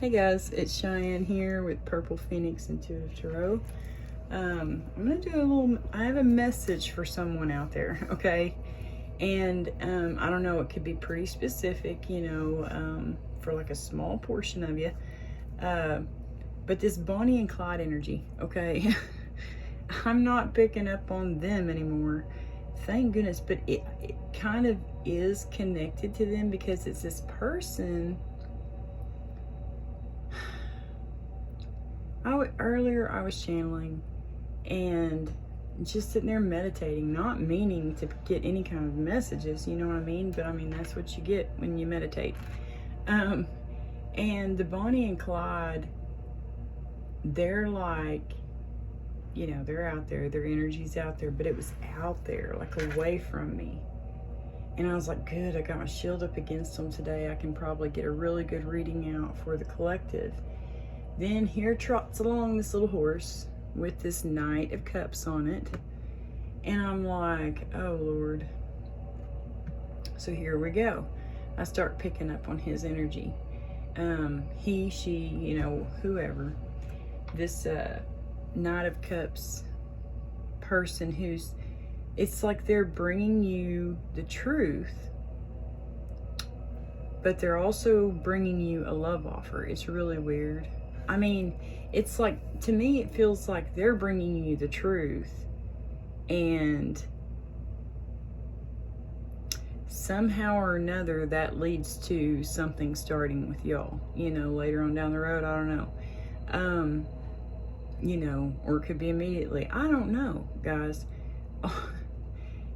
Hey guys, it's Cheyenne here with Purple Phoenix Intuitive Tarot. I'm gonna do I have a message for someone out there, okay? And I don't know, it could be pretty specific, for like a small portion of you. But this Bonnie and Clyde energy, okay? I'm not picking up on them anymore. Thank goodness, but it kind of is connected to them because it's this person. Earlier I was channeling and just sitting there meditating, not meaning to get any kind of messages, you know what I mean? But I mean, that's what you get when you meditate. And the Bonnie and Clyde, they're like, they're out there, their energy's out there, but it was out there, like away from me. And I was like, good, I got my shield up against them today. I can probably get a really good reading out for the collective. Then here trots along this little horse with this Knight of Cups on it. And I'm like, oh Lord. So here we go. I start picking up on his energy. He, she, whoever. This Knight of Cups person it's like they're bringing you the truth, but they're also bringing you a love offer. It's really weird. I mean, it's like, to me, it feels like they're bringing you the truth, and somehow or another that leads to something starting with y'all, later on down the road. I don't know. Or it could be immediately. I don't know, guys.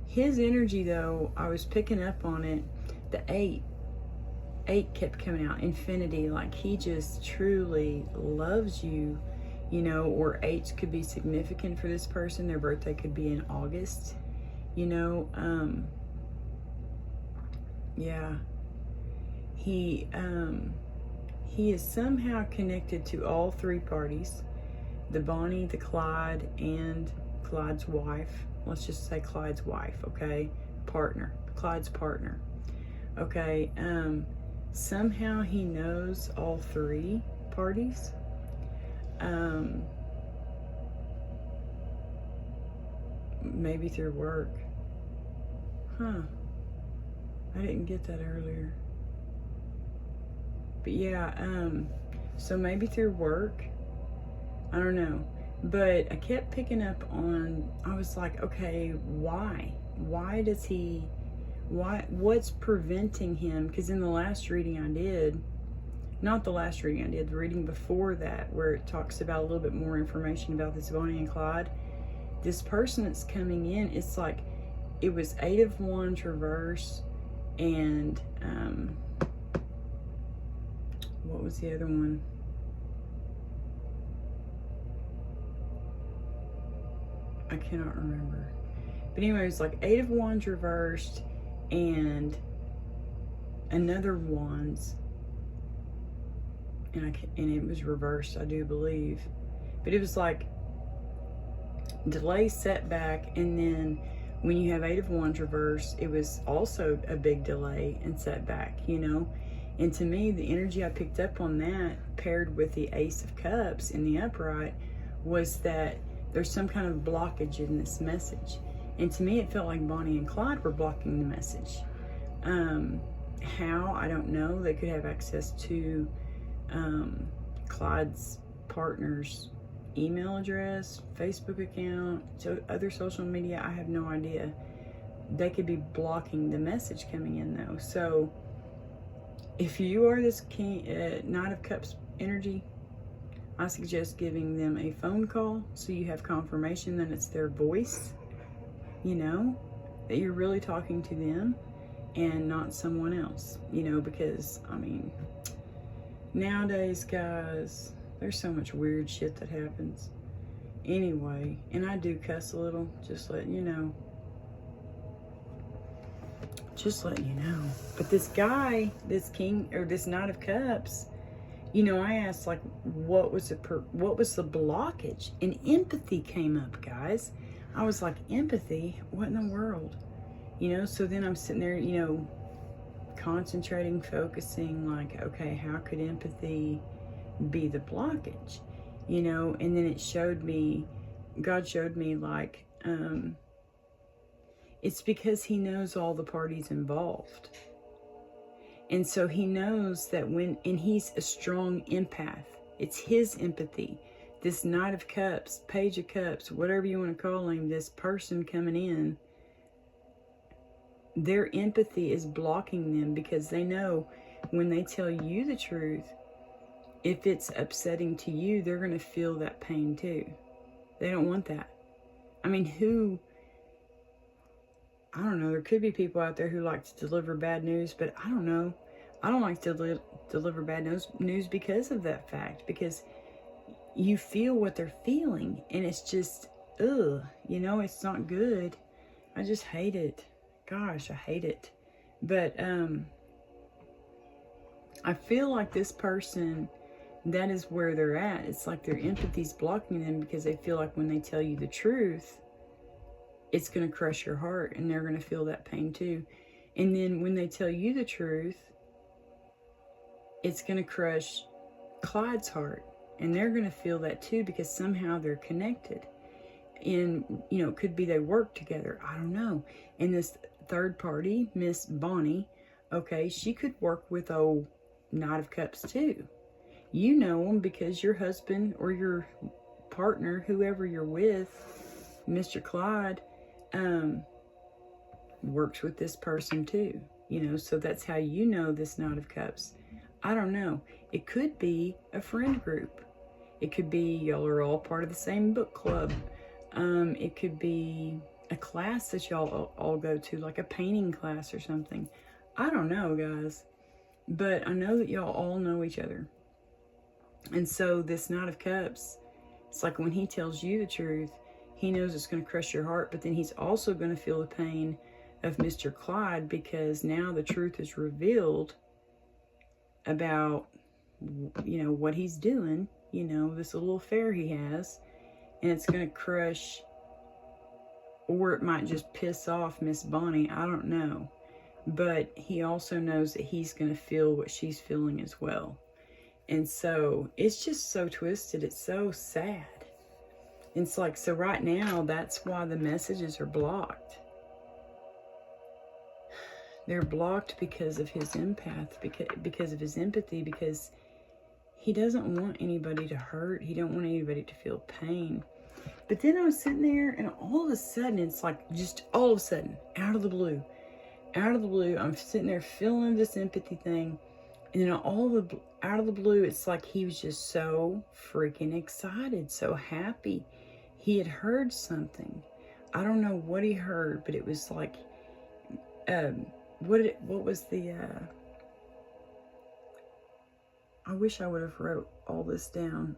His energy, though, I was picking up on it. The 8 kept coming out, infinity, like he just truly loves you, or 8s could be significant for this person. Their birthday could be in August, yeah. He is somehow connected to all 3 parties, the Bonnie, the Clyde, and Clyde's wife. Let's just say Clyde's wife, okay? Partner, Clyde's partner, okay? Somehow he knows all 3 parties. Maybe through work. Huh. I didn't get that earlier. But yeah, so maybe through work. I don't know. But I kept picking up on, I was like, okay, why? Why does he... what's preventing him? Because in the last reading I did, not the last reading I did, the reading before that, where it talks about a little bit more information about this Bonnie and Clyde, this person that's coming in, it's like, it was 8 of Wands reverse, and what was the other one? I cannot remember. But anyway, it was like 8 of Wands reversed, and another Wands, and it was reversed, I do believe. But it was like delay, setback, and then when you have 8 of Wands reversed, it was also a big delay and setback, And to me, the energy I picked up on that, paired with the Ace of Cups in the upright, was that there's some kind of blockage in this message. And to me, it felt like Bonnie and Clyde were blocking the message. How? I don't know. They could have access to Clyde's partner's email address, Facebook account, other social media. I have no idea. They could be blocking the message coming in, though. So if you are this Knight of Cups energy, I suggest giving them a phone call so you have confirmation that it's their voice, that you're really talking to them and not someone else, because, I mean, nowadays, guys, there's so much weird shit that happens. Anyway, and I do cuss a little, just letting you know. Just letting you know. But this guy, this Knight of Cups, I asked, like, what was the blockage? And empathy came up, guys. I was like, empathy? What in the world? So then I'm sitting there, concentrating, focusing, like, okay, how could empathy be the blockage, you know. And then it showed me, God showed me, like, it's because he knows all the parties involved. And so he knows that and he's a strong empath. It's his empathy. This Knight of Cups, Page of Cups, whatever you want to call him, this person coming in, their empathy is blocking them because they know when they tell you the truth, if it's upsetting to you, they're going to feel that pain too. They don't want that. I mean, I don't know, there could be people out there who like to deliver bad news, but I don't know. I don't like to deliver bad news because of that fact, because you feel what they're feeling, and it's just, ugh, you know, it's not good. I just hate it. Gosh, I hate it. But I feel like this person, that is where they're at. It's like their empathy's blocking them because they feel like when they tell you the truth, it's going to crush your heart, and they're going to feel that pain too. And then when they tell you the truth, it's going to crush Clyde's heart, and they're going to feel that too because somehow they're connected. And, you know, it could be they work together. I don't know. And this third party, Miss Bonnie, okay, she could work with old Knight of Cups too. You know them because your husband or your partner, whoever you're with, Mr. Clyde, works with this person too. You know, so that's how you know this Knight of Cups. I don't know. It could be a friend group. It could be y'all are all part of the same book club. It could be a class that y'all all go to, like a painting class or something. I don't know, guys. But I know that y'all all know each other. And so this Knight of Cups, it's like when he tells you the truth, he knows it's going to crush your heart, but then he's also going to feel the pain of Mr. Clyde because now the truth is revealed about, you know, what he's doing, you know, this little affair he has, and it's going to crush, or it might just piss off Miss Bonnie. I don't know. But he also knows that he's going to feel what she's feeling as well. And so it's just so twisted. It's so sad. It's like, so right now, that's why the messages are blocked. They're blocked because of his empath, because of his empathy, because he doesn't want anybody to hurt. He don't want anybody to feel pain. But then I was sitting there, and all of a sudden, it's like just all of a sudden, out of the blue, I'm sitting there feeling this empathy thing. And then out of the blue, it's like he was just so freaking excited, so happy. He had heard something. I don't know what he heard, but it was like, what was the, I wish I would have wrote all this down.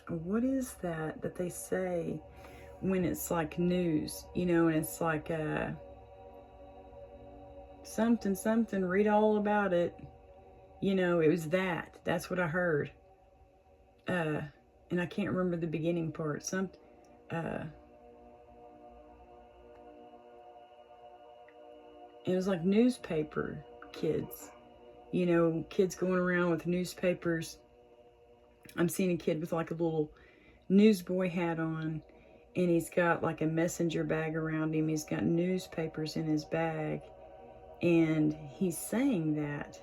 What is that they say when it's like news, you know, and it's like, something, read all about it. You know, it was that's what I heard. And I can't remember the beginning part. It was like newspaper kids, you know, kids going around with newspapers. I'm seeing a kid with like a little newsboy hat on, and he's got like a messenger bag around him. He's got newspapers in his bag, and he's saying that.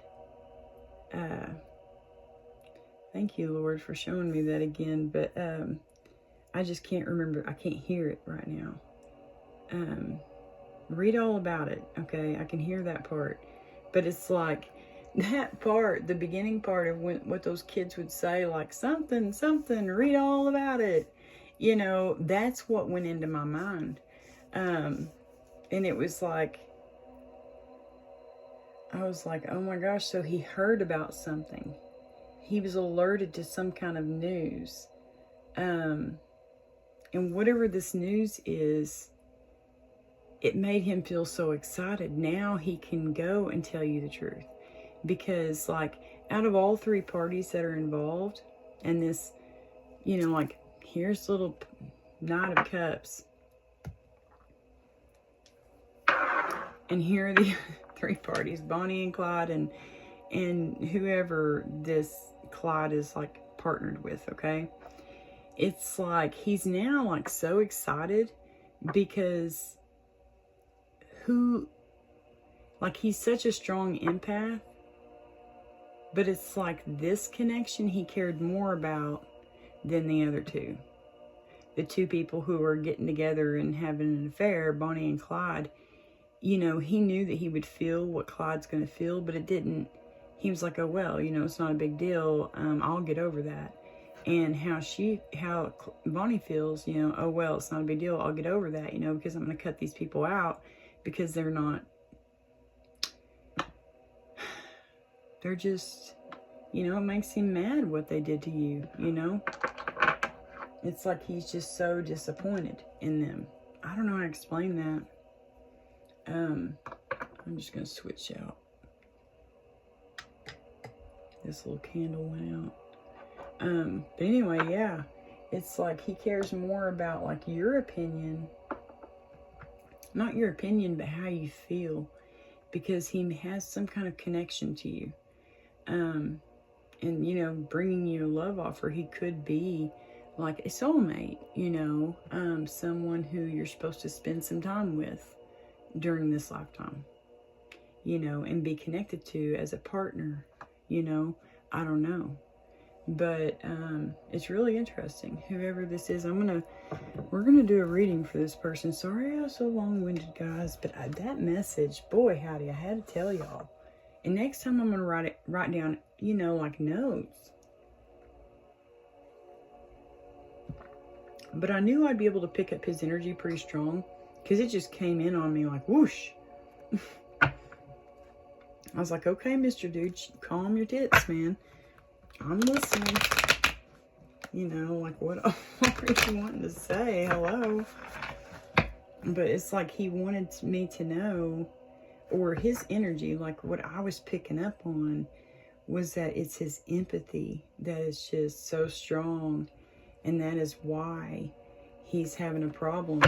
Thank you, Lord, for showing me that again, but I just can't remember. I can't hear it right now. Read all about it, okay? I can hear that part. But it's like that part, the beginning part of what those kids would say, like something, read all about it. You know, that's what went into my mind. And it was like, I was like, oh my gosh, so he heard about something. He was alerted to some kind of news. And whatever this news is, it made him feel so excited. Now he can go and tell you the truth. Because, like, out of all three parties that are involved, and this, you know, like, here's little Knight of Cups. And here are the three parties, Bonnie and Clyde, and and whoever this Clyde is like partnered with, okay? It's like he's now like so excited because he's such a strong empath, but it's like this connection he cared more about than the other two. The two people who were getting together and having an affair, Bonnie and Clyde, you know, he knew that he would feel what Clyde's going to feel, but it didn't. He was like, oh, well, you know, it's not a big deal. I'll get over that. And how Bonnie feels, you know, oh, well, it's not a big deal. I'll get over that, you know, because I'm going to cut these people out because they're just, you know, it makes him mad what they did to you, you know. It's like he's just so disappointed in them. I don't know how to explain that. I'm just going to switch out. This little candle went out. But anyway, yeah. It's like he cares more about like your opinion. Not your opinion, but how you feel. Because he has some kind of connection to you. And, you know, bringing you a love offer. He could be like a soulmate, you know. Someone who you're supposed to spend some time with during this lifetime. You know, and be connected to as a partner. You know, I don't know. But it's really interesting. Whoever this is, we're gonna do a reading for this person. Sorry I was so long-winded, guys, but that message, boy howdy, I had to tell y'all. And next time I'm gonna write down, you know, like notes. But I knew I'd be able to pick up his energy pretty strong, because it just came in on me like whoosh. I was like, okay, Mr. Dude, calm your tits, man. I'm listening. You know, like, what are you wanting to say? Hello? But it's like he wanted me to know, or his energy, like what I was picking up on, was that it's his empathy that is just so strong. And that is why he's having a problem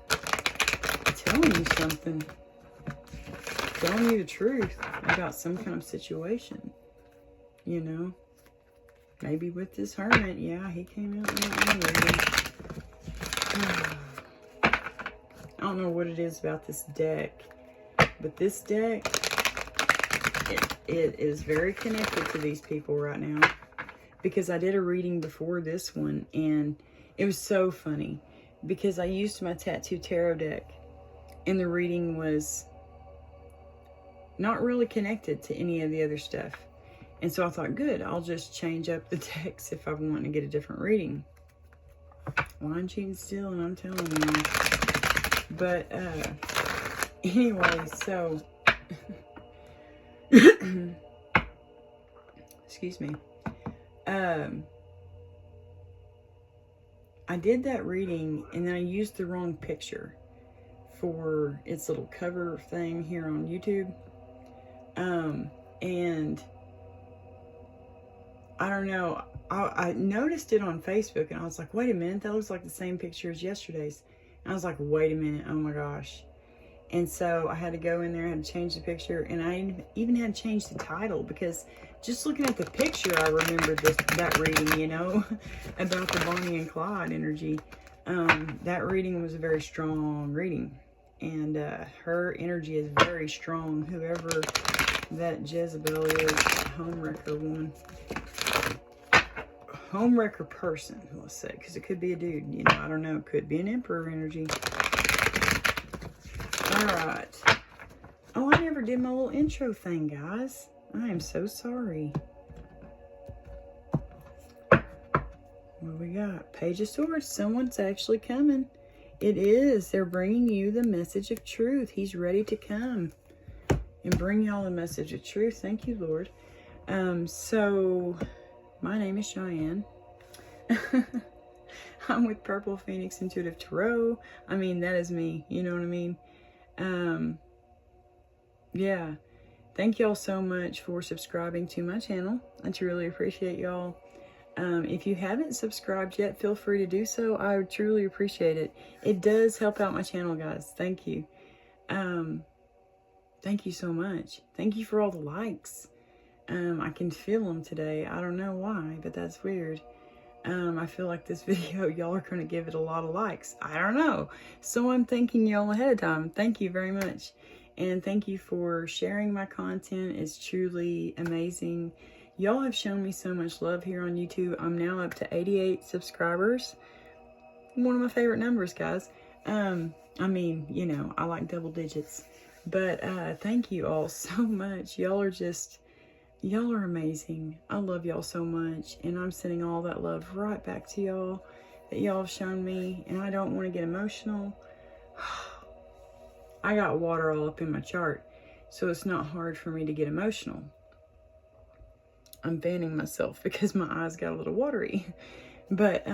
telling you something. Telling you the truth about some kind of situation, you know. Maybe with this hermit, yeah, he came out in that one. I don't know what it is about this deck, but this deck, it is very connected to these people right now. Because I did a reading before this one, and it was so funny. Because I used my Tattoo Tarot deck, and the reading was not really connected to any of the other stuff. And so I thought, good, I'll just change up the decks if I want to get a different reading. Line cheating still, and I'm telling you. But, anyway, so, excuse me. I did that reading, and then I used the wrong picture for its little cover thing here on YouTube. And I don't know, I noticed it on Facebook, and I was like, wait a minute, that looks like the same picture as yesterday's. And I was like, wait a minute, oh my gosh. And so I had to go in there, I had to change the picture, and I even had to change the title, because just looking at the picture, I remembered that reading, you know, about the Bonnie and Clyde energy. That reading was a very strong reading, and her energy is very strong, whoever that Jezebel is, homewrecker woman. Homewrecker person, let's say, because it could be a dude, you know, I don't know, it could be an emperor energy. Alright. Oh, I never did my little intro thing, guys. I am so sorry. What do we got? Page of Swords. Someone's actually coming. It is. They're bringing you the message of truth. He's ready to come and bring y'all the message of truth. Thank you, Lord. So, my name is Cheyenne. I'm with Purple Phoenix Intuitive Tarot. I mean, that is me. You know what I mean? Yeah. Thank y'all so much for subscribing to my channel. I truly appreciate y'all. If you haven't subscribed yet, feel free to do so. I truly appreciate it. It does help out my channel, guys. Thank you. Thank you so much. Thank you for all the likes. I can feel them today. I don't know why, but that's weird. I feel like this video, y'all are going to give it a lot of likes. I don't know. So I'm thanking y'all ahead of time. Thank you very much. And thank you for sharing my content. It's truly amazing. Y'all have shown me so much love here on YouTube. I'm now up to 88 subscribers. One of my favorite numbers, guys. I mean, you know, I like double digits. But thank you all so much. Y'all are amazing. I love y'all so much. And I'm sending all that love right back to y'all that y'all have shown me. And I don't want to get emotional. I got water all up in my chart, so it's not hard for me to get emotional. I'm fanning myself because my eyes got a little watery. But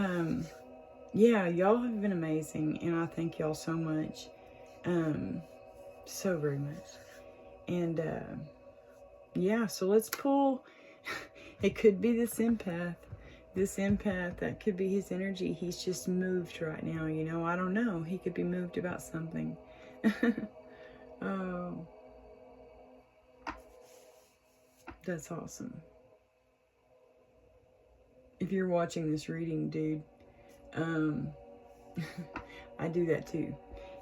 yeah, y'all have been amazing, and I thank y'all so much. So very much. And yeah, so let's pull. It could be this empath. That could be his energy. He's just moved right now, you know. I don't know. He could be moved about something. Oh, that's awesome. If you're watching this reading, dude, I do that too.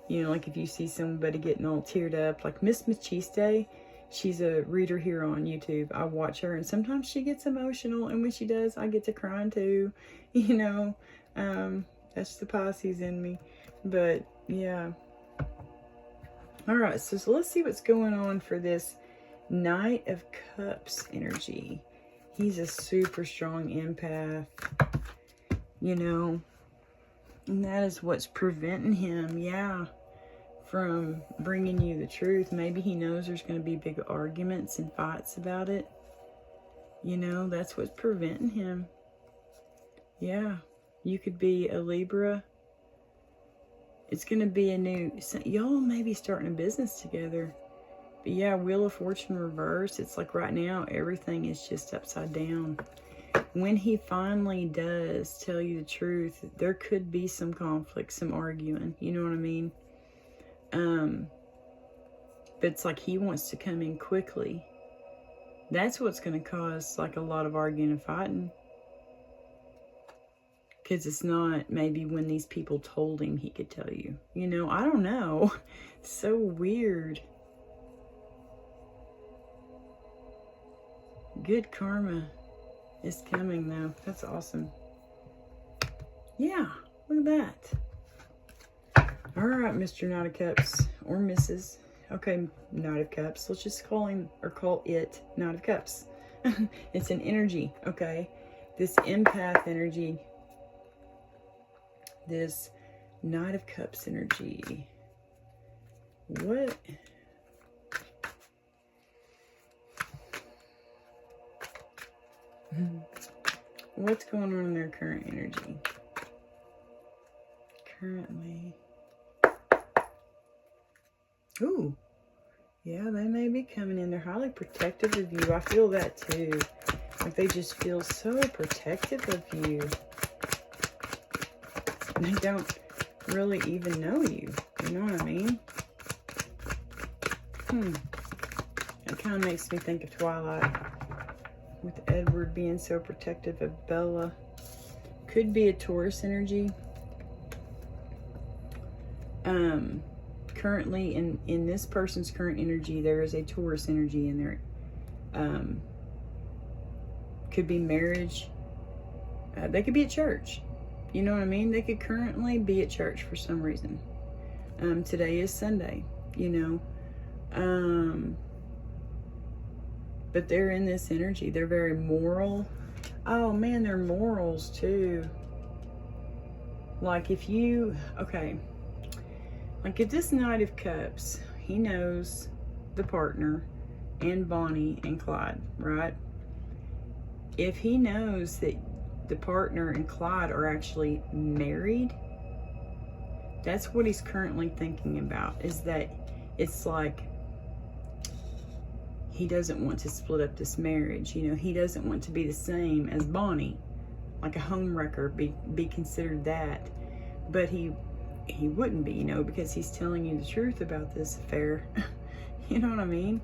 You know, like if you see somebody getting all teared up, like Miss Machiste, she's a reader here on YouTube. I watch her, and sometimes she gets emotional, and when she does, I get to crying too. You know, that's the Pisces in me. But yeah. All right, so let's see what's going on for this Knight of Cups energy. He's a super strong empath, you know, and that is what's preventing him, yeah, from bringing you the truth. Maybe he knows there's going to be big arguments and fights about it. You know, that's what's preventing him. Yeah, you could be a Libra. It's going to be a new, y'all may be starting a business together. But yeah, Wheel of Fortune reverse. It's like right now, everything is just upside down. When he finally does tell you the truth, there could be some conflict, some arguing. You know what I mean? But it's like he wants to come in quickly. That's what's going to cause like a lot of arguing and fighting. Because it's not maybe when these people told him he could tell you. You know, I don't know. It's so weird. Good karma is coming, though. That's awesome. Yeah, look at that. All right, Mr. Knight of Cups. Or Mrs. Okay, Knight of Cups. Let's just call him, or call it, Knight of Cups. It's an energy, okay? This empath energy. This Knight of Cups energy. What? What's going on in their current energy? Currently. Ooh. Yeah, they may be coming in. They're highly protective of you. I feel that too. Like they just feel so protective of you. They don't really even know you. You know what I mean? It kind of makes me think of Twilight. With Edward being so protective of Bella. Could be a Taurus energy. Currently, in this person's current energy, there is a Taurus energy in there. Could be marriage. They could be at church. You know what I mean? They could currently be at church for some reason. Today is Sunday, you know. But they're in this energy. They're very moral. Oh man, their morals too. Like if you, okay. Like if this Knight of Cups, he knows the partner and Bonnie and Clyde, right? If he knows that the partner and Clyde are actually married, that's what he's currently thinking about, is that it's like he doesn't want to split up this marriage. You know, he doesn't want to be the same as Bonnie, like a homewrecker, be considered that. But he wouldn't be, you know, because he's telling you the truth about this affair. You know what I mean?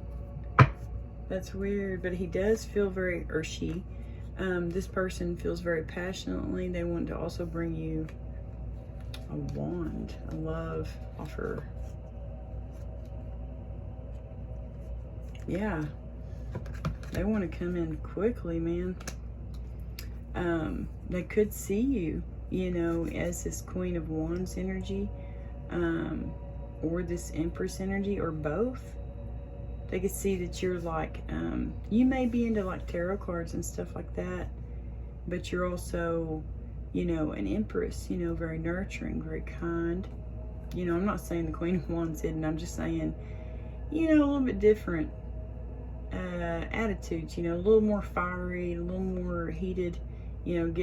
That's weird, but he does feel very, or she, this person feels very passionately. They want to also bring you a wand, a love offer. Yeah. They want to come in quickly, man. They could see you, you know, as this Queen of Wands energy, or this Empress energy, or both. They could see that you're like, you may be into like tarot cards and stuff like that, but you're also, you know, an Empress, you know, very nurturing, very kind. You know, I'm not saying the Queen of Wands isn't, I'm just saying, you know, a little bit different attitudes, you know, a little more fiery, a little more heated, you know,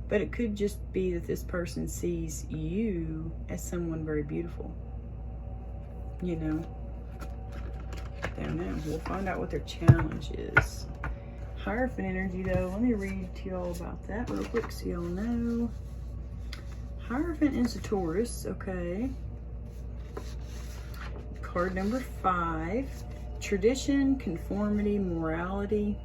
but it could just be that this person sees you as someone very beautiful, you know. I don't know. We'll find out what their challenge is. Hierophant energy, though. Let me read to y'all about that real quick so y'all know. Hierophant is a Taurus. Okay. Card number 5. Tradition, conformity, morality.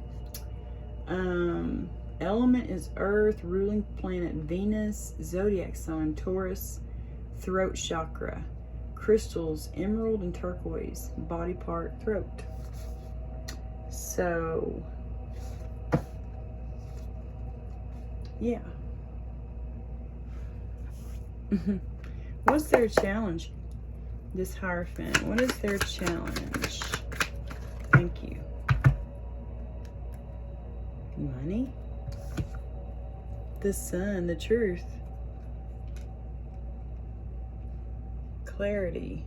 Element is Earth. Ruling planet Venus. Zodiac sign Taurus. Throat chakra. Crystals, emerald and turquoise. Body part, throat. So, yeah. What's their challenge? This Hierophant. What is their challenge? Thank you. Money. The Sun, the truth. Clarity.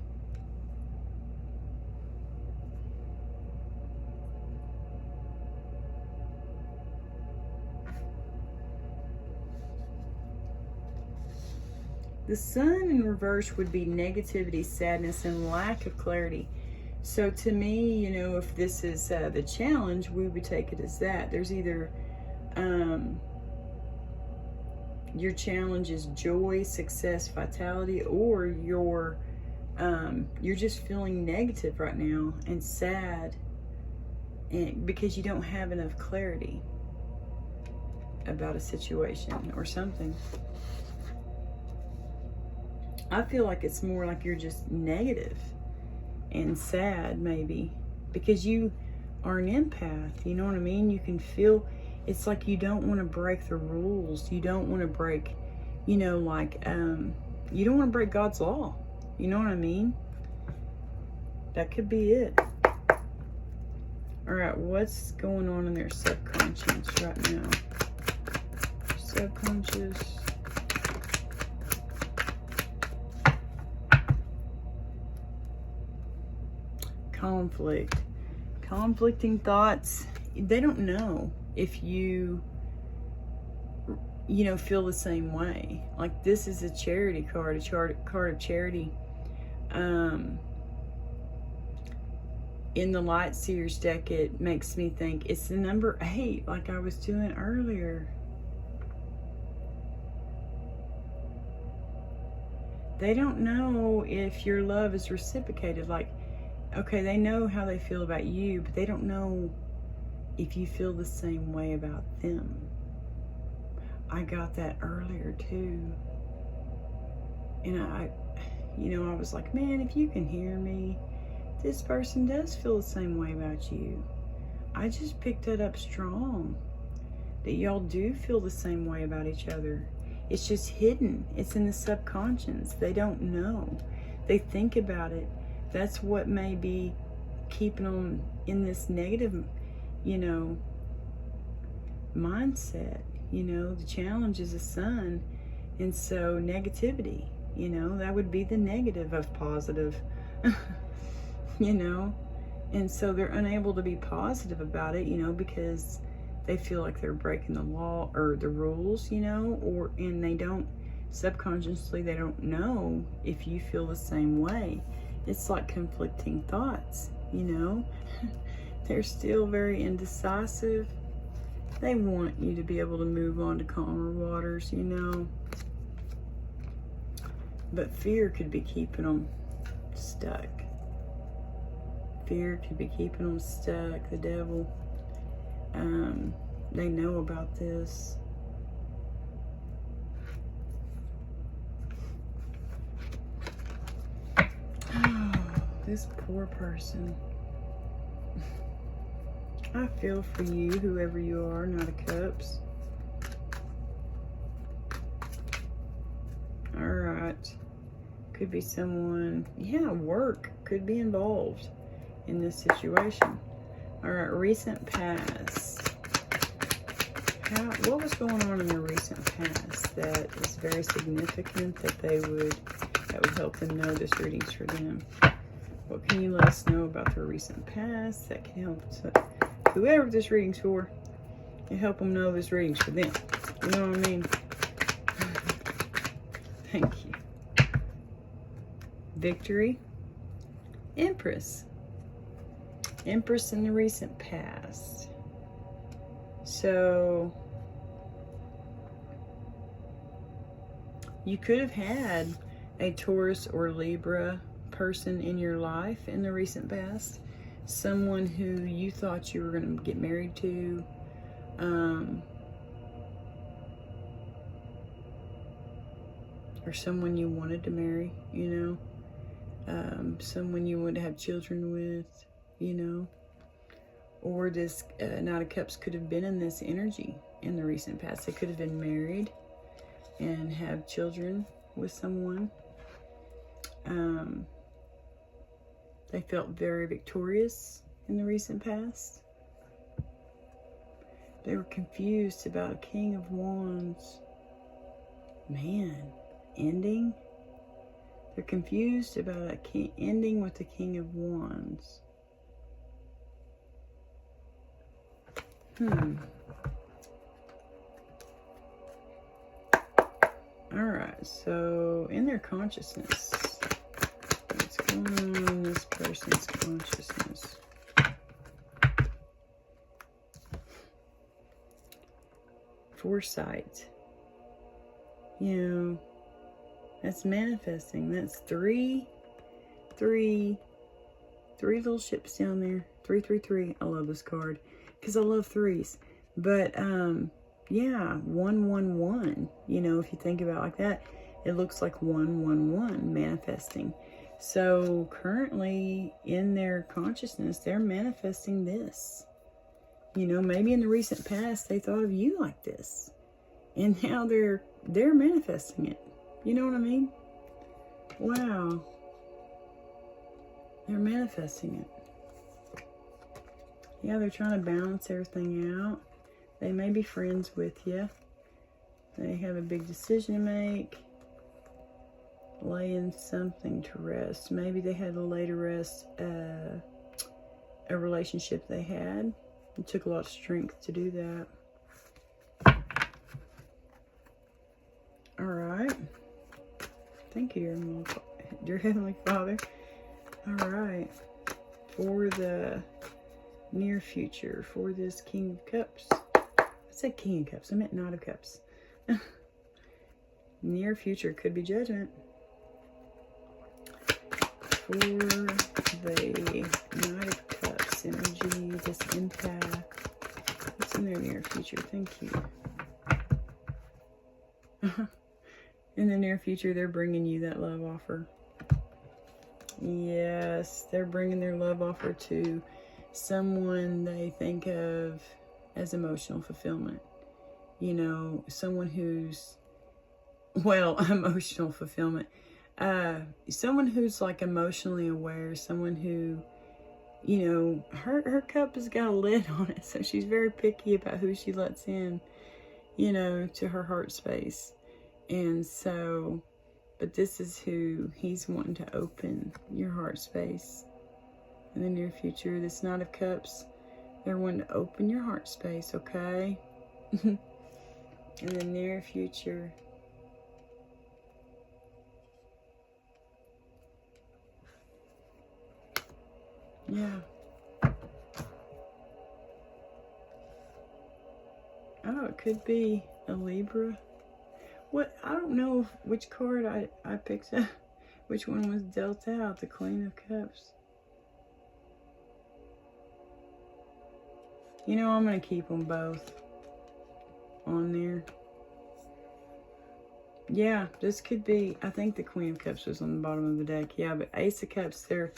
The Sun in reverse would be negativity, sadness, and lack of clarity. So to me, you know, if this is the challenge, we would take it as that. There's either your challenge is joy, success, vitality, or you're just feeling negative right now and sad, and because you don't have enough clarity about a situation or something. I feel like it's more like you're just negative and sad, maybe, because you are an empath. You know what I mean? You can feel. It's like you don't want to break the rules. You don't want to break, you know, like, you don't want to break God's law. You know what I mean? That could be it. All right, what's going on in their subconscious right now? Subconscious. Conflict. Conflicting thoughts. They don't know if you know, feel the same way. Like, this is a charity card, a card of charity. In the Light Seers deck, it makes me think it's the number 8, like I was doing earlier. They don't know if your love is reciprocated. Like, okay, they know how they feel about you, but they don't know if you feel the same way about them. I got that earlier too. And I was like, man, if you can hear me, this person does feel the same way about you. I just picked it up strong, that y'all do feel the same way about each other. It's just hidden. It's in the subconscious. They don't know. They think about it. That's what may be keeping them in this negative, you know, mindset. You know, the challenge is the Sun, and so negativity, you know, that would be the negative of positive. You know, and so they're unable to be positive about it, you know, because they feel like they're breaking the law or the rules, you know, and they don't, subconsciously, they don't know if you feel the same way. It's like conflicting thoughts, you know. They're still very indecisive. They want you to be able to move on to calmer waters, you know. But fear could be keeping them stuck. fear could be keeping them stuck. The devil. They know about this. Oh, this poor person. I feel for you, whoever you are, Knight of Cups. Alright. Could be someone, yeah, work could be involved in this situation. Alright, recent past. What was going on in the recent past that is very significant that would help them know this reading's for them? What can you let us know about their recent past that can help whoever this reading's for, and help them know this reading's for them? You know what I mean? Thank you. Victory. Empress. Empress in the recent past. So you could have had a Taurus or Libra person in your life in the recent past. Someone who you thought you were going to get married to. Or someone you wanted to marry, you know. Someone you would have children with, you know. Or this Knight of Cups could have been in this energy in the recent past. They could have been married and have children with someone. They felt very victorious in the recent past. They were confused about a King of Wands. Man, ending? They're confused about a ending with the King of Wands. Alright, so in their consciousness, what's going on in this person's consciousness? Foresight. You know, that's manifesting. That's three little ships down there. 333. I love this card because I love threes. But yeah, 111. You know, if you think about it like that, it looks like 111 manifesting. So currently in their consciousness, they're manifesting this. You know, maybe in the recent past they thought of you like this, and now they're manifesting it. You know what I mean? Wow. They're manifesting it. Yeah, they're trying to balance everything out. They may be friends with you. They have a big decision to make. Laying something to rest. Maybe they had to lay to rest a relationship they had. It took a lot of strength to do that. Alright. Thank you, dear Heavenly Father. Alright. For the near future, for this King of Cups. I said King of Cups. I meant Knight of Cups. Near future could be judgment. For the Knight of Cups energy, this empath. What's in their near future? Thank you. In the near future, they're bringing you that love offer. Yes, they're bringing their love offer to someone they think of as emotional fulfillment. You know, someone who's, well, emotional fulfillment. Someone who's like emotionally aware, someone who, you know, her cup has got a lid on it, so she's very picky about who she lets in, you know, to her heart space. And so, but this is who he's wanting to open your heart space in the near future. This Knight of Cups, they're wanting to open your heart space, okay? In the near future. Yeah. Oh, it could be a Libra. What? I don't know which card I picked up. Which one was dealt out? The Queen of Cups. You know, I'm going to keep them both on there. Yeah, this could be, I think the Queen of Cups was on the bottom of the deck. Yeah, but Ace of Cups, they're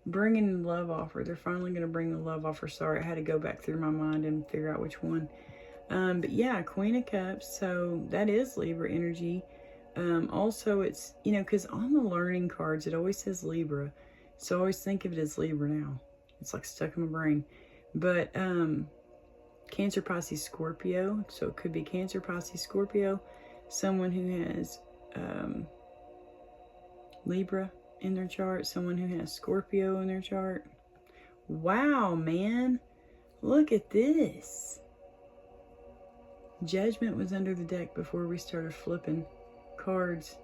bringing the love offer. They're finally going to bring the love offer. Sorry, I had to go back through my mind and figure out which one. But yeah, Queen of Cups. So that is Libra energy. Also, it's, you know, because on the learning cards, it always says Libra. So I always think of it as Libra now. It's like stuck in my brain. But Cancer, Pisces, Scorpio. So it could be Cancer, Pisces, Scorpio. Someone who has Libra in their chart. Someone who has Scorpio in their chart. Wow, man. Look at this. Judgment was under the deck before we started flipping cards.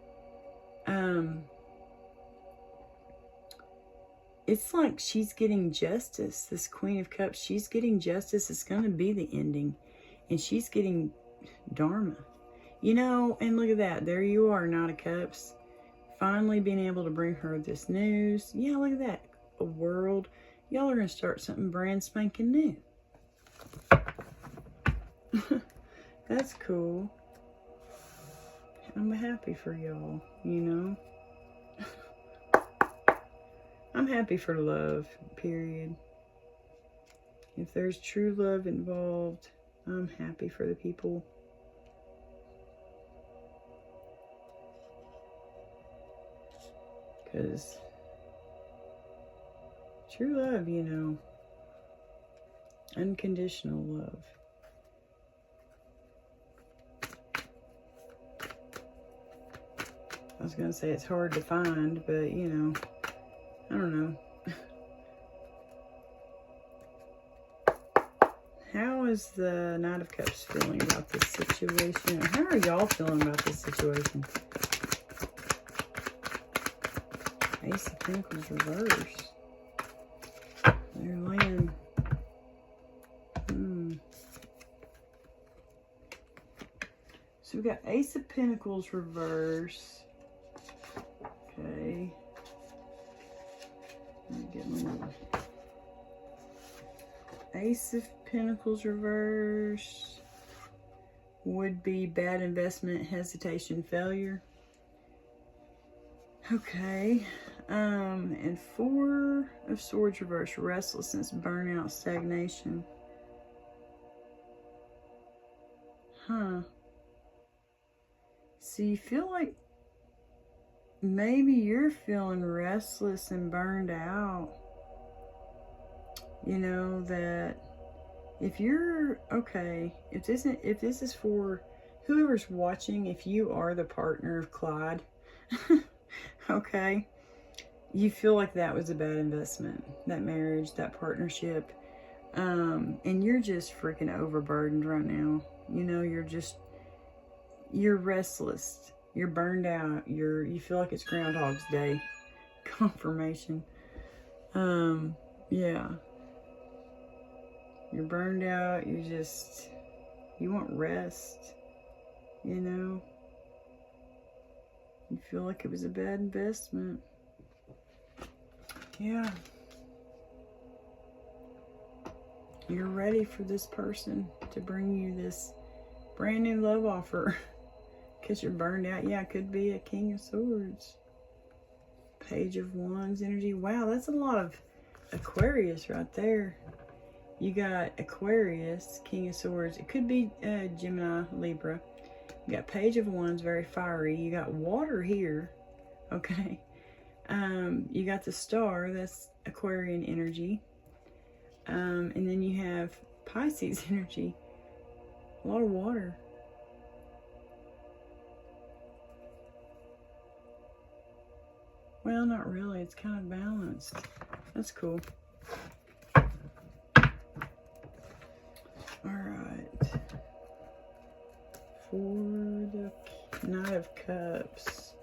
It's like she's getting justice. This Queen of Cups, she's getting justice. It's going to be the ending. And she's getting Dharma. You know, and look at that. There you are, Knight of Cups. Finally being able to bring her this news. Yeah, look at that. A world. Y'all are going to start something brand spanking new. That's cool. I'm happy for y'all, you know. I'm happy for love, period. If there's true love involved, I'm happy for the people. Because true love, you know, unconditional love. I was going to say it's hard to find, but, you know, I don't know. How is the Knight of Cups feeling about this situation? Or how are y'all feeling about this situation? Ace of Pentacles reverse. They're laying. So we got Ace of Pentacles reverse. Okay. Let me get my Ace of Pentacles reverse would be bad investment, hesitation, failure. Okay. And Four of Swords reverse, restlessness, burnout, stagnation. Huh. So you feel like maybe you're feeling restless and burned out. You know, that if you're, okay, if this is for whoever's watching, if you are the partner of Clyde, okay, you feel like that was a bad investment, that marriage, that partnership, and you're just freaking overburdened right now. You know, you're restless, you're burned out, you feel like it's Groundhog's Day. Confirmation. Yeah. You're burned out, you want rest, you know. You feel like it was a bad investment. Yeah. You're ready for this person to bring you this brand new love offer. Because you're burned out. Yeah, it could be a King of Swords. Page of Wands energy. Wow, that's a lot of Aquarius right there. You got Aquarius, King of Swords. It could be Gemini, Libra. You got Page of Wands, very fiery. You got water here. Okay. You got the Star, that's Aquarian energy. And then you have Pisces energy. A lot of water. Well, not really. It's kind of balanced. That's cool. Alright. For the Knight of Cups.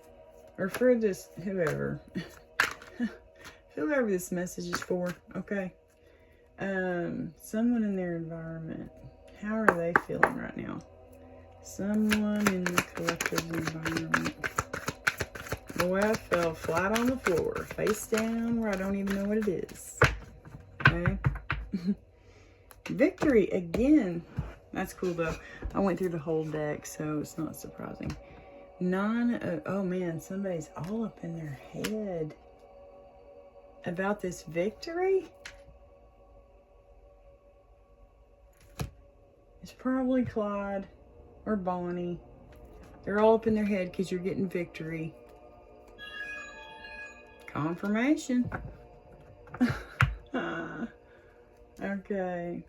Or for this, whoever. Whoever this message is for, okay? Someone in their environment. How are they feeling right now? Someone in the collective environment. Boy, I fell flat on the floor, face down, where I don't even know what it is. Okay? Victory again. That's cool though. I went through the whole deck, so it's not surprising. Oh man, somebody's all up in their head about this victory. It's probably Clyde or Bonnie. They're all up in their head because you're getting victory. Confirmation. Okay.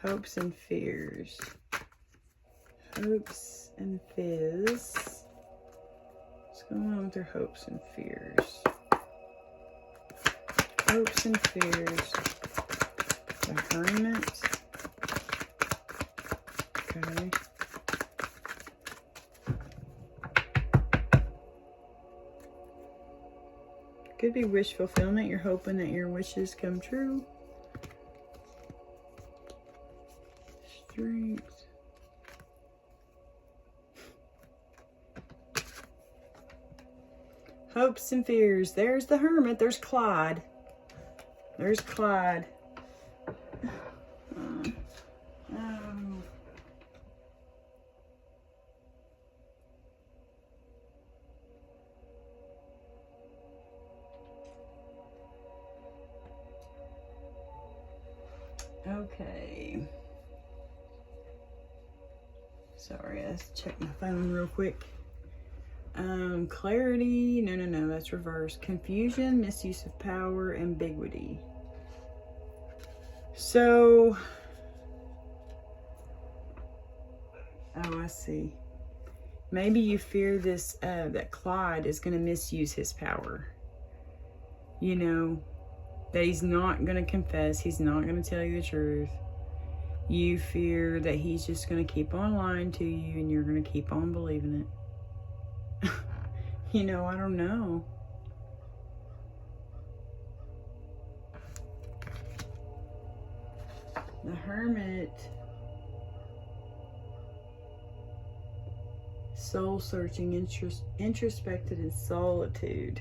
Hopes and fears. Hopes and fears. What's going on with their hopes and fears? Hopes and fears. The Hermit. Okay. Could be wish fulfillment. You're hoping that your wishes come true. Strength. Hopes and fears. There's the Hermit. There's Clyde. There's Clyde. Okay. Sorry, I have to check my phone real quick. Clarity. No, that's reverse. Confusion, misuse of power, ambiguity. So, oh, I see. Maybe you fear this, that Clyde is going to misuse his power. You know, that he's not going to confess. He's not going to tell you the truth. You fear that he's just going to keep on lying to you and you're going to keep on believing it. You know, I don't know. The Hermit. Soul searching, introspected in solitude.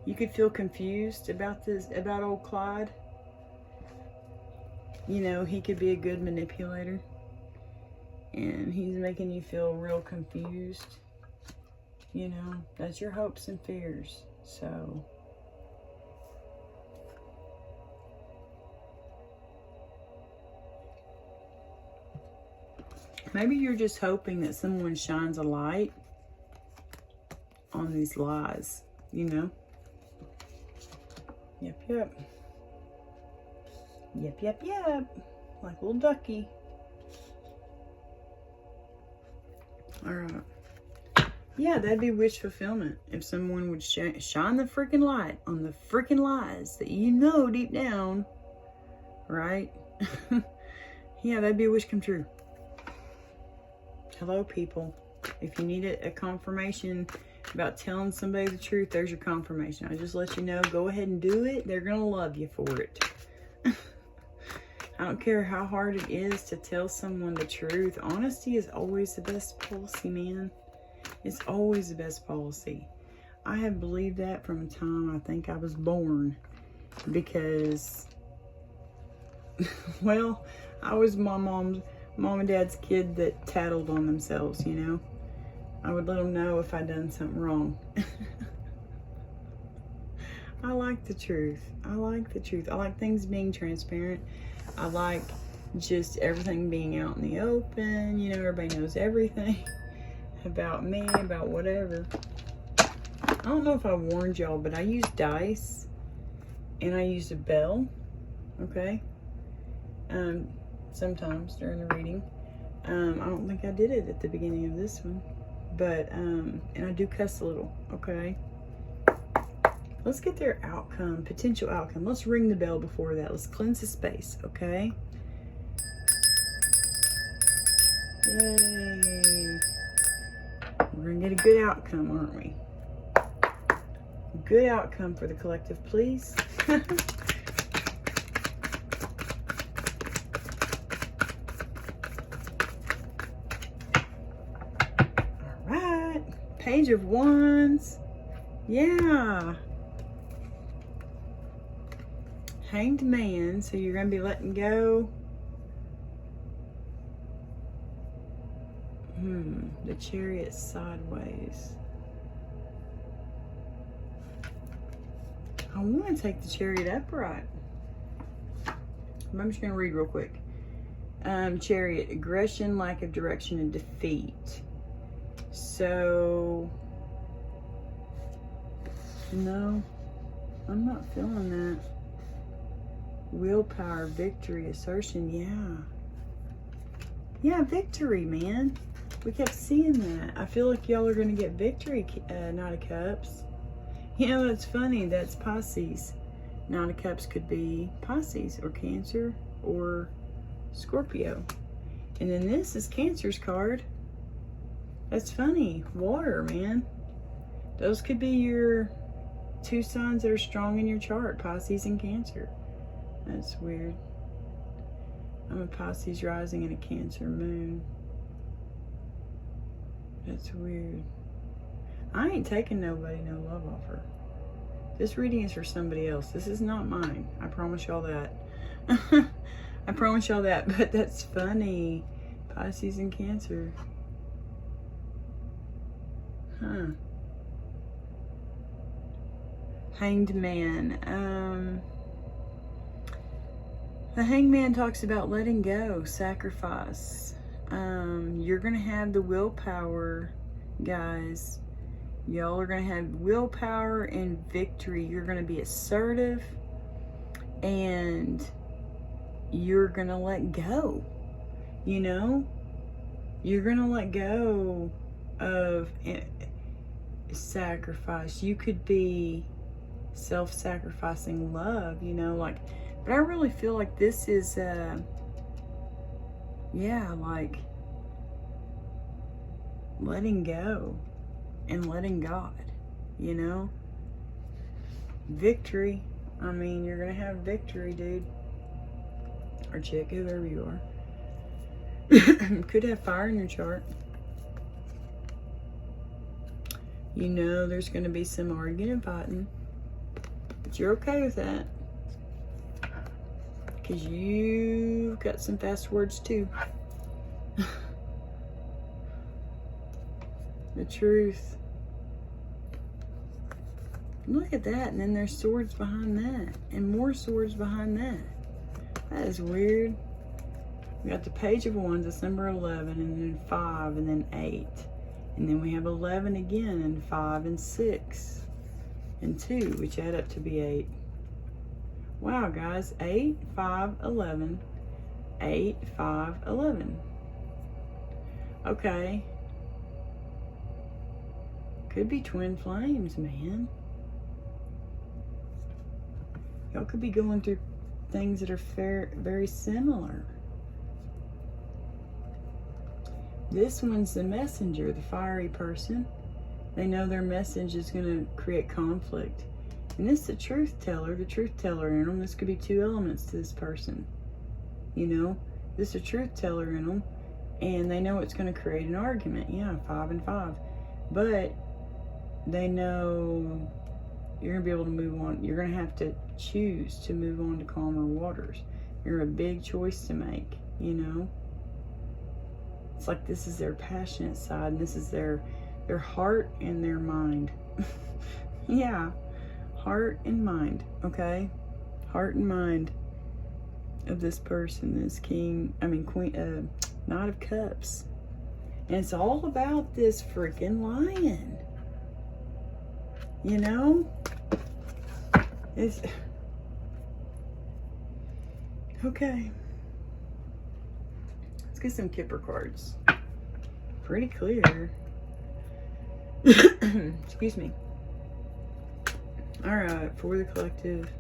You could feel confused about this, about old Clyde. You know, he could be a good manipulator. And he's making you feel real confused. You know, that's your hopes and fears. So, maybe you're just hoping that someone shines a light on these lies, you know? Yep. Like little ducky. Alright. Yeah, that'd be wish fulfillment. If someone would shine the freaking light on the freaking lies that you know deep down. Right? Yeah, that'd be a wish come true. Hello, people. If you need a confirmation about telling somebody the truth, there's your confirmation. I just let you know, go ahead and do it. They're going to love you for it. I don't care how hard it is to tell someone the truth. Honesty is always the best policy, man. It's always the best policy. I have believed that from the time I think I was born. Because, well, I was my mom and dad's kid that tattled on themselves, you know. I would let them know if I'd done something wrong. I like the truth. I like the truth. I like things being transparent. I like just everything being out in the open. You know, everybody knows everything about me, about whatever. I don't know if I warned y'all, but I use dice and I use a bell. Okay. Sometimes during the reading. I don't think I did it at the beginning of this one. But, and I do cuss a little, okay? Let's get their outcome, potential outcome. Let's ring the bell before that. Let's cleanse the space, okay? Yay. We're gonna get a good outcome, aren't we? Good outcome for the collective, please. Page of Wands. Yeah. Hanged Man, so you're going to be letting go. The Chariot sideways. I want to take the Chariot upright. I'm just going to read real quick. Chariot, aggression, lack of direction, and defeat. So, no, I'm not feeling that. Willpower, victory, assertion, yeah, victory, man. We kept seeing that. I feel like y'all are going to get victory, Knight of Cups. You know, it's funny, that's Pisces. Knight of Cups could be Pisces or Cancer or Scorpio. And then this is Cancer's card. That's funny. Water, man. Those could be your two signs that are strong in your chart, Pisces and Cancer. That's weird. I'm a Pisces rising and a Cancer moon. That's weird. I ain't taking nobody no love offer. This reading is for somebody else. This is not mine. I promise y'all that. I promise y'all that. But that's funny. Pisces and Cancer. Huh. Hanged Man. The Hanged Man talks about letting go, sacrifice. You're going to have the willpower, guys. Y'all are going to have willpower and victory. You're going to be assertive. And you're going to let go. You know? You're going to let go of sacrifice. You could be self-sacrificing love, you know, like, but I really feel like this is like letting go and letting God, you know. Victory. I mean, you're gonna have victory, dude or chick, whoever you are. Could have fire in your chart. You know there's going to be some arguing and fighting. But you're okay with that. Because you've got some fast words too. The Truth. Look at that. And then there's swords behind that. And more swords behind that. That is weird. We got the Page of Wands. That's number 11. And then 5. And then 8. And then we have 11 again, and 5 and 6 and 2, which add up to be 8. Wow, guys. 8, 5, 11. 8, 5, 11. Okay. Could be twin flames, man. Y'all could be going through things that are very similar. This one's the messenger, the fiery person. They know their message is going to create conflict. And this is the truth teller in them. This could be 2 elements to this person. You know, this is a truth teller in them. And they know it's going to create an argument. Yeah, 5 and 5. But they know you're going to be able to move on. You're going to have to choose to move on to calmer waters. You're a big choice to make, you know. It's like this is their passionate side, and this is their heart and their mind. Yeah, heart and mind, okay? Heart and mind of this person, this queen, Knight of Cups. And it's all about this freaking lion. You know? It's... Okay. Let's get some Kipper cards. Pretty clear. Excuse me. Alright, for the collective.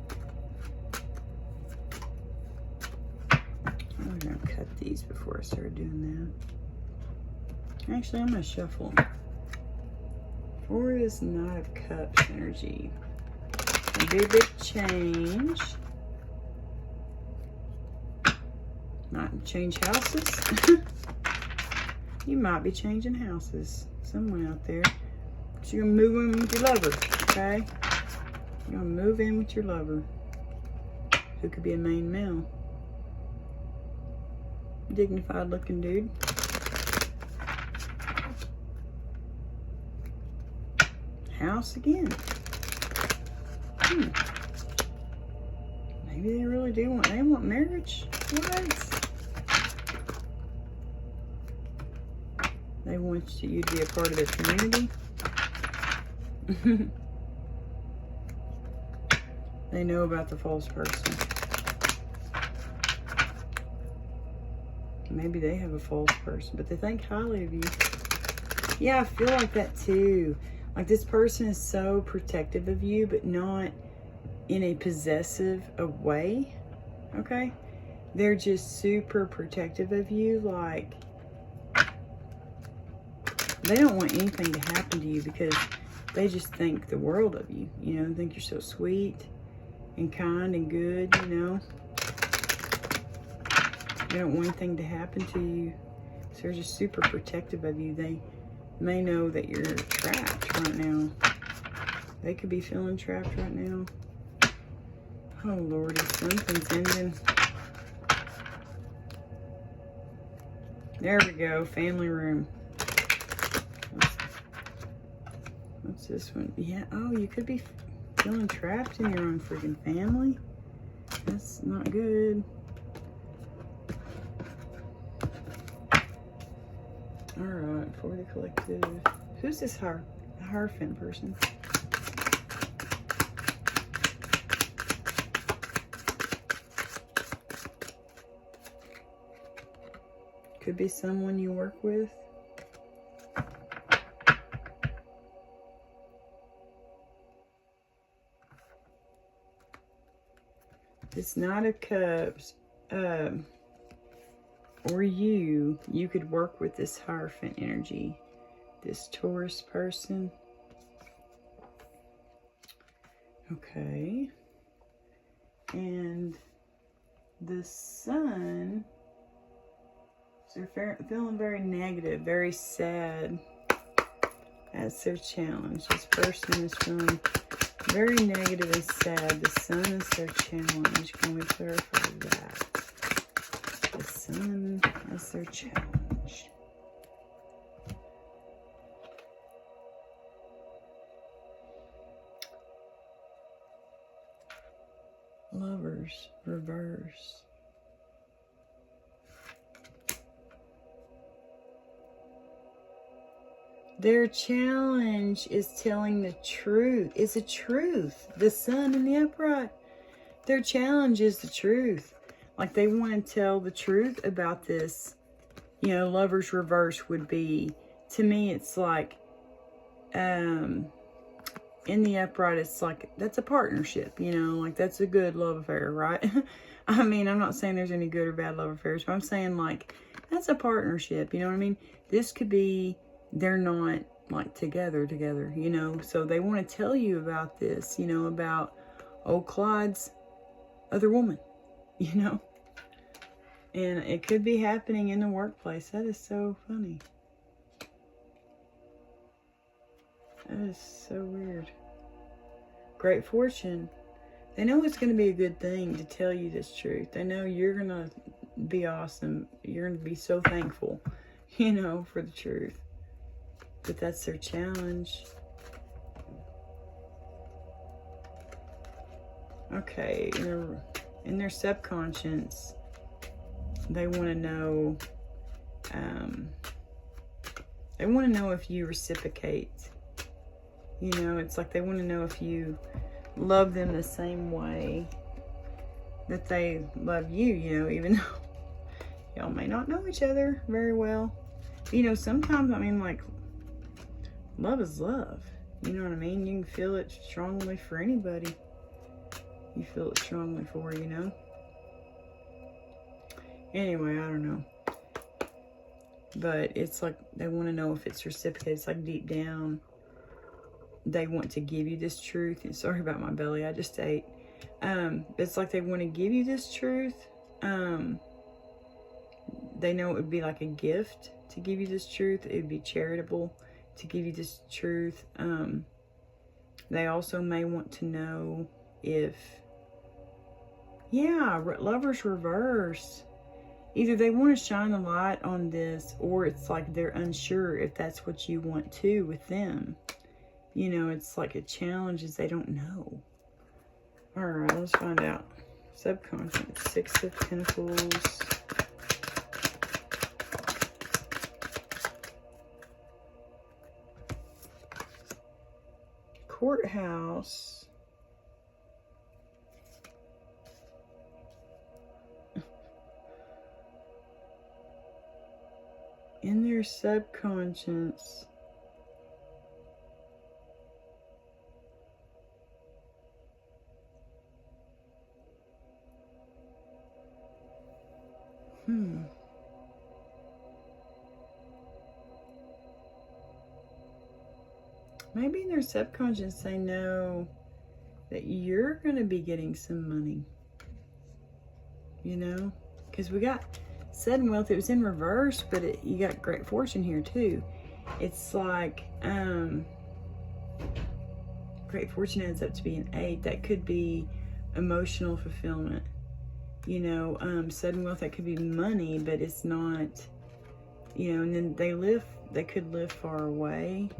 I'm going to cut these before I start doing that. Actually, I'm going to shuffle them. For this Knight of Cups energy. A big change. Might change houses. You might be changing houses. Someone out there. But you're going to move in with your lover, okay? You're going to move in with your lover. who could be a main male. Dignified looking dude. House again. Maybe they really do want, they want marriage. What? They want you to be a part of their community. They know about the false person. Maybe they have a false person, but they think highly of you. Yeah, I feel like that too. Like this person is so protective of you, but not in a possessive way. Okay? They're just super protective of you. Like, they don't want anything to happen to you because they just think the world of you. You know, think you're so sweet and kind and good, you know. They don't want anything to happen to you. So they're just super protective of you. They may know that you're trapped right now. They could be feeling trapped right now. Oh, Lordy, something's ending. There we go, family room. What's this one? Yeah, oh, you could be feeling trapped in your own freaking family. That's not good. Alright, for the collective. Who's this Hierophant person? Could be someone you work with. It's not a Cups. Or you could work with this Hierophant energy. This Taurus person. Okay. And the Sun. So they're feeling very negative, very sad. That's their challenge. This person is feeling very negative and sad. The Sun is their challenge. Can we clarify that? The Sun is their challenge. Lovers, reverse. Their challenge is telling the truth. It's a truth. The Sun in the upright. Their challenge is the truth. Like they want to tell the truth about this. You know, Lovers reverse would be, to me, it's like, in the upright, it's like, that's a partnership, you know, like that's a good love affair, right? I mean, I'm not saying there's any good or bad love affairs, but I'm saying like, that's a partnership, you know what I mean? This could be, they're not like together, you know, so they want to tell you about this, you know, about old Clyde's other woman, you know, and it could be happening in the workplace. That is so funny. That is so weird. Great fortune. They know it's going to be a good thing to tell you this truth. They know you're going to be awesome. You're going to be so thankful, you know, for the truth. But that's their challenge. Okay, in their subconscious, they want to know, if you reciprocate. You know, it's like they want to know if you love them the same way that they love you, you know, even though y'all may not know each other very well. You know, sometimes, I mean, like, love is love. You know what I mean? You can feel it strongly for anybody. You feel it strongly for, you know? Anyway, I don't know. But it's like they want to know if it's reciprocated. It's like deep down, they want to give you this truth. And sorry about my belly, I just ate. It's like they want to give you this truth. They know it would be like a gift to give you this truth. It would be charitable to give you this truth. They also may want to know if Yeah, Lovers reverse. Either they want to shine a light on this, or it's like they're unsure if that's what you want to with them. You know, it's like a challenge is they don't know. All right, let's find out. Subconscious, Six of Pentacles. Courthouse. In their subconscious. Maybe in their subconscious they know that you're going to be getting some money. You know? Because we got sudden wealth. It was in reverse, but you got great fortune here too. It's like, great fortune adds up to be an 8. That could be emotional fulfillment. You know, sudden wealth, that could be money, but it's not, you know, and then they could live far away.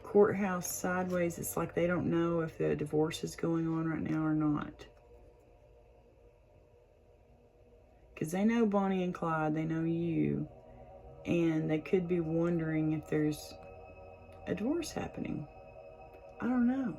Courthouse sideways, it's like they don't know if the divorce is going on right now or not. Because they know Bonnie and Clyde, they know you, and they could be wondering if there's a divorce happening. I don't know.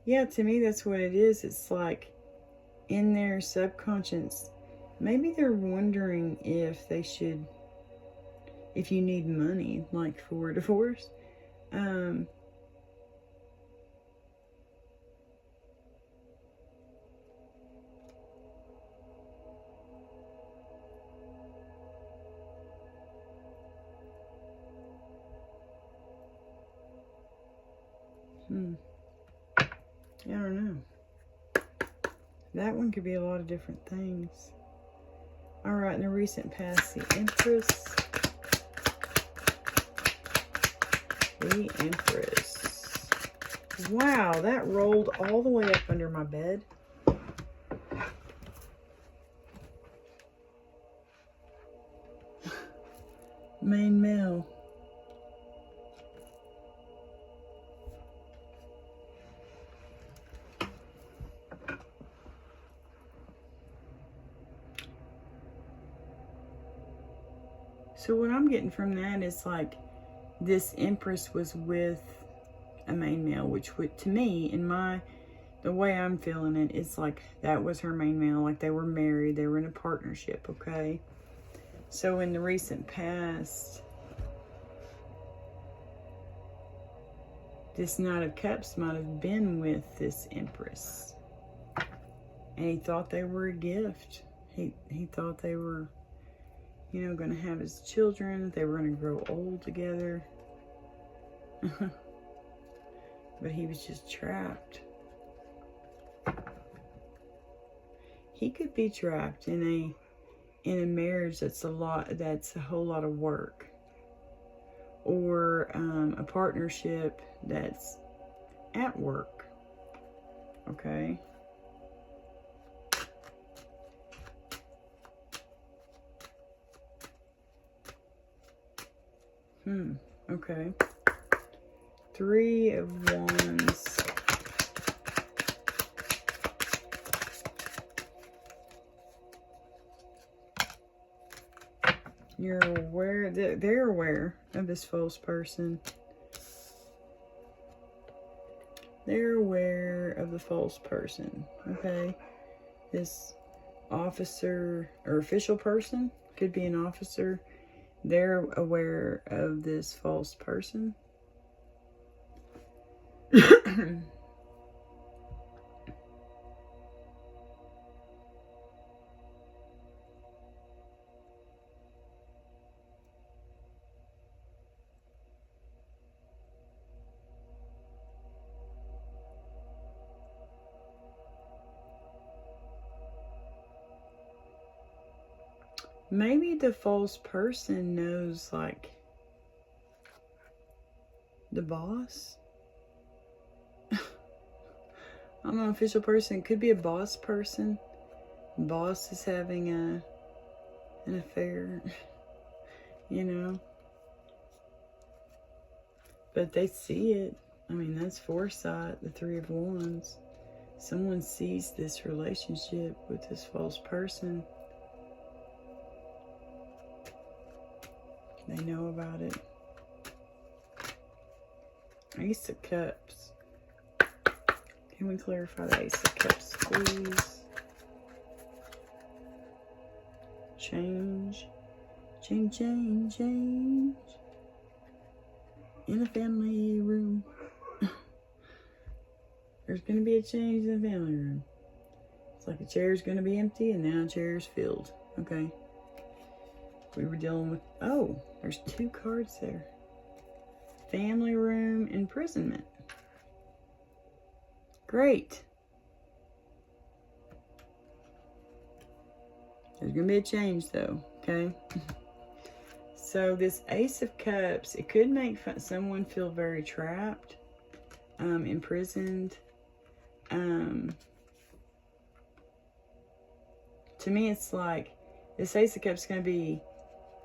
Yeah, to me, that's what it is. It's like in their subconscious, maybe they're wondering if they should, if you need money, like for a divorce. I don't know. That one could be a lot of different things. All right, in the recent past, the Empress. The Empress. Wow, that rolled all the way up under my bed. Main male. So what I'm getting from that is like this Empress was with a main male, which would, to me, in the way I'm feeling it, it's like that was her main male. Like they were married, they were in a partnership, okay? So in the recent past, this Knight of Cups might have been with this Empress. And he thought they were a gift. He thought they were, you know, going to have his children. They were going to grow old together. But he was just trapped. He could be trapped in a marriage that's a whole lot of work. Or a partnership that's at work. Okay? Okay. 3 of Wands. You're aware, they're aware of this false person. They're aware of the false person, okay? This officer or official person, could be an officer, They're aware of this false person. Maybe the false person knows, like, the boss. I'm an official person. Could be a boss person. Boss is having an affair, you know. But they see it. I mean, that's foresight, the Three of Wands. Someone sees this relationship with this false person. They know about it. Ace of Cups. Can we clarify the Ace of Cups, please? Change. Change, change, change. In a family room. There's going to be a change in the family room. It's like a chair's going to be empty and now a chair's filled. Okay. We were dealing with... Oh, there's 2 cards there. Family room, imprisonment. Great. There's going to be a change though. Okay. So this Ace of Cups, it could make someone feel very trapped, imprisoned. To me, it's like this Ace of Cups is going to be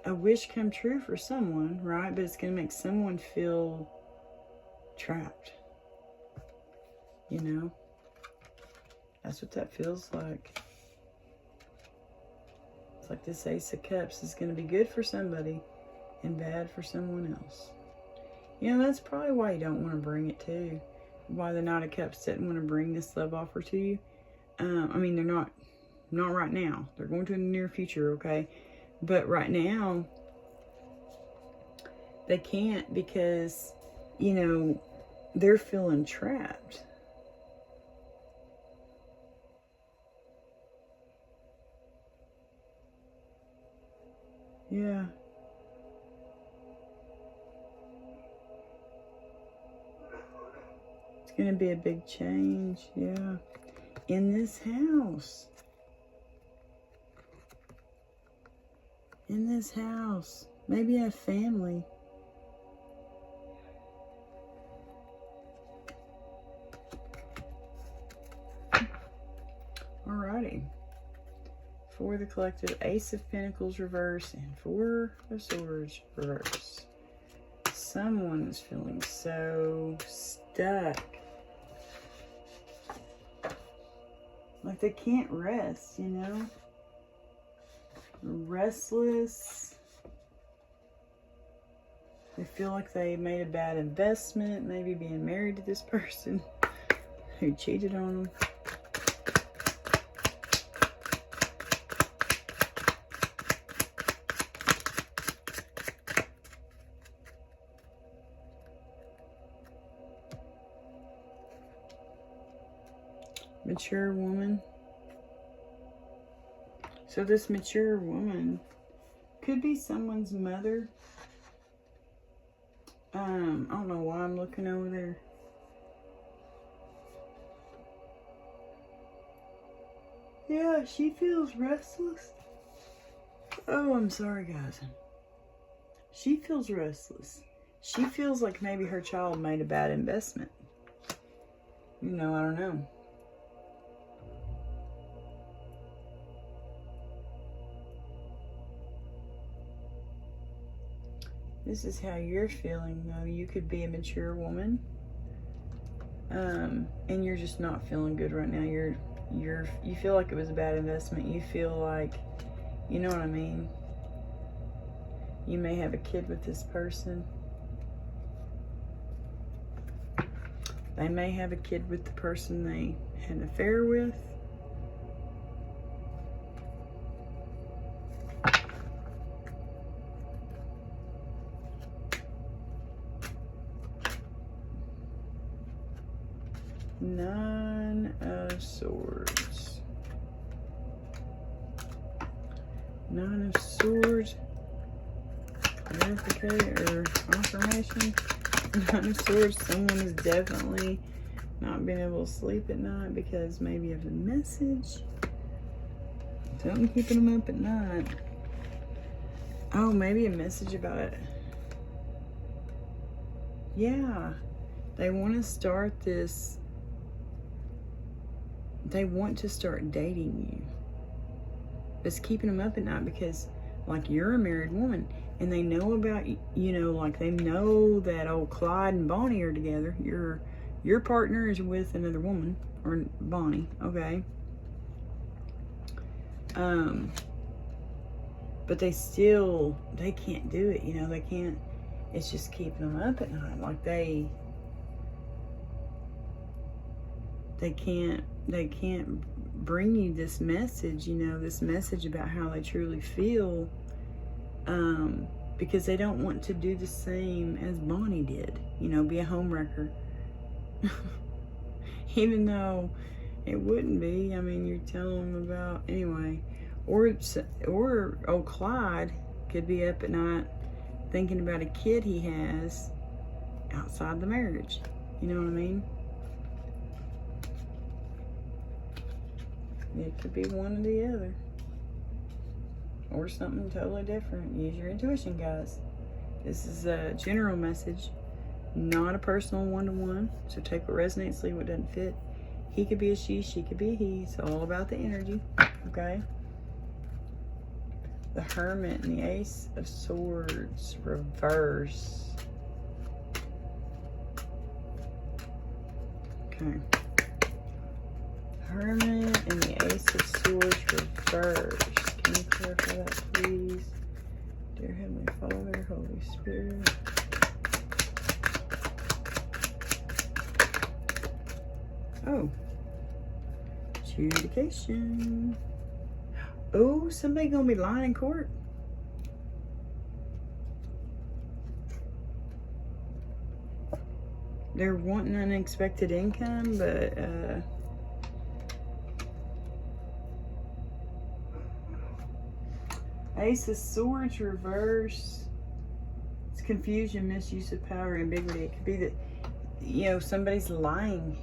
a wish come true for someone, right? But it's going to make someone feel trapped. You know? That's what that feels like. It's like this Ace of Cups is going to be good for somebody and bad for someone else. You know, that's probably why you don't want to bring it too. Why the Knight of Cups didn't want to bring this love offer to you. I mean, they're not right now. They're going to in the near future, okay? But right now, they can't because, you know, they're feeling trapped. Yeah. It's going to be a big change, yeah. In this house. In this house. Maybe a family. Alrighty. For the collective, Ace of Pentacles reverse and 4 of Swords reverse. Someone is feeling so stuck. Like they can't rest, you know? Restless. They feel like they made a bad investment, maybe being married to this person who cheated on them. Mature woman. So this mature woman could be someone's mother. I don't know why I'm looking over there. Yeah, she feels restless. Oh, I'm sorry, guys. She feels restless. She feels like maybe her child made a bad investment. You know, I don't know. This is how you're feeling, though. You could be a mature woman, and you're just not feeling good right now. You feel like it was a bad investment. You feel like, you know what I mean? You may have a kid with this person. They may have a kid with the person they had an affair with. Nine of Swords. Nine of Swords. Verification or confirmation. Nine of Swords. Someone is definitely not being able to sleep at night because maybe of the message. Something keeping them up at night. Oh, maybe a message about it. Yeah. They want to start this. They want to start dating you. It's keeping them up at night because, like, you're a married woman. And they know about, you know, like, they know that old Clyde and Bonnie are together. Your partner is with another woman. Or Bonnie, okay? But they can't do it, you know, they can't, it's just keeping them up at night. Like they can't bring you this message, you know, this message about how they truly feel, because they don't want to do the same as Bonnie did, you know, be a homewrecker. Even though it wouldn't be. I mean, you're telling them about, anyway. Or old Clyde could be up at night thinking about a kid he has outside the marriage. You know what I mean? It could be one or the other. Or something totally different. Use your intuition, guys. This is a general message, not a personal one-to-one. So take what resonates, leave what doesn't fit. He could be a she could be a he. It's all about the energy, okay? The Hermit and the Ace of Swords, reverse. Okay. Hermit and the Ace of Swords, reverse. Can you clarify that, please? Dear Heavenly Father, Holy Spirit. Oh. Adjudication. Oh, somebody gonna be lying in court. They're wanting unexpected income, but Ace of Swords reverse. It's confusion, misuse of power, ambiguity. It could be that, you know, somebody's lying.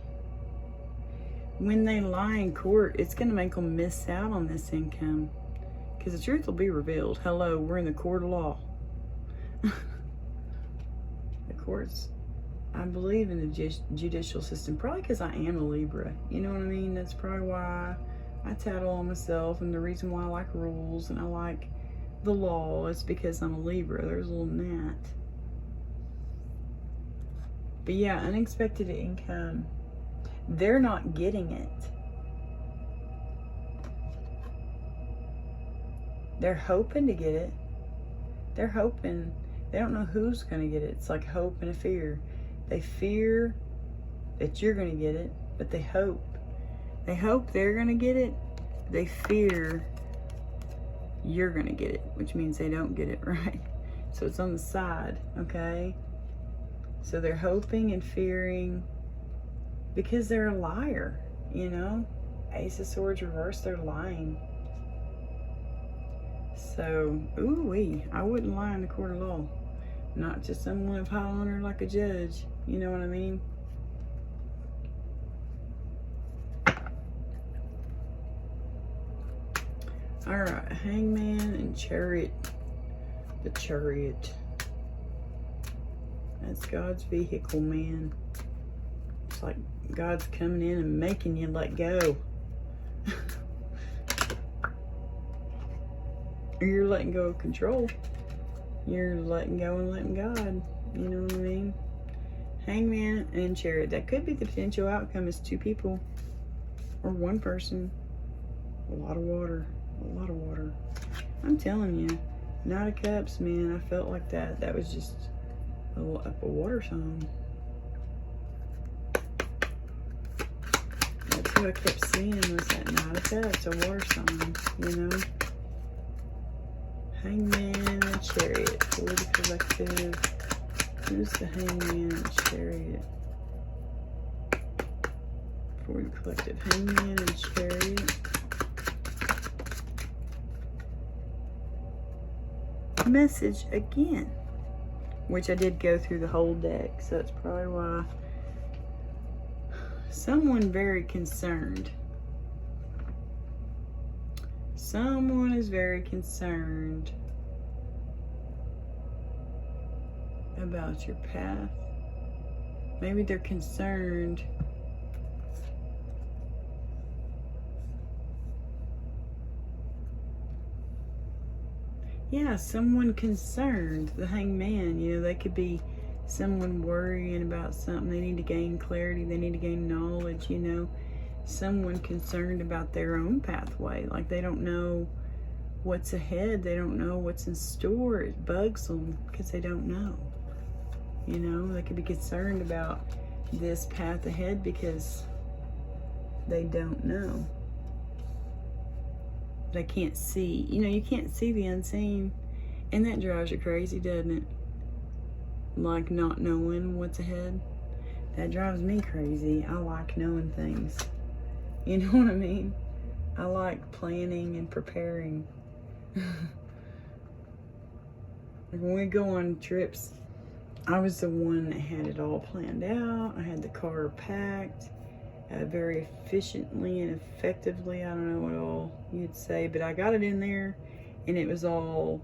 When they lie in court, it's going to make them miss out on this income. Because the truth will be revealed. Hello, we're in the court of law. The courts, I believe in the judicial system. Probably because I am a Libra. You know what I mean? That's probably why I tattle on myself. And the reason why I like rules and I like the law is because I'm a Libra. There's a little gnat. But yeah, unexpected income. They're not getting it. They're hoping to get it. They're hoping. They don't know who's going to get it. It's like hope and a fear. They fear that you're going to get it, but they hope. They hope they're going to get it. They fear you're going to get it, which means they don't get it, right? So it's on the side, okay? So they're hoping and fearing because they're a liar, you know? Ace of Swords reverse, they're lying. So, ooh-wee, I wouldn't lie in the court of law. Not to someone of high honor like a judge. You know what I mean? Alright, Hangman and Chariot. The Chariot. That's God's vehicle, man. It's like God's coming in and making you let go. Or you're letting go of control. You're letting go and letting God. You know what I mean? Hangman and Chariot. That could be the potential outcome is two people. Or one person. A lot of water. A lot of water. I'm telling you. Knight of Cups, man. I felt like that. That was just a water sign. That's what I kept seeing was that Knight of Cups, a water sign, you know? Hangman and Chariot for the collective. Who's the Hangman and Chariot? for the collective. Hangman and Chariot. Message again. Which I did go through the whole deck, so that's probably why. Someone very concerned. Someone is very concerned about your path. Maybe they're concerned someone concerned. The Hangman, you know, they could be someone worrying about something. They need to gain clarity. They need to gain knowledge, you know. Someone concerned about their own pathway. Like they don't know what's ahead. They don't know what's in store. It bugs them because they don't know. You know, they could be concerned about this path ahead because they don't know. They can't see. You know, you can't see the unseen. And that drives you crazy, doesn't it? Like not knowing what's ahead. That drives me crazy. I like knowing things. You know what I mean? I like planning and preparing. Like when we go on trips, I was the one that had it all planned out. I had the car packed very efficiently and effectively. I don't know what all you'd say, but I got it in there and it was all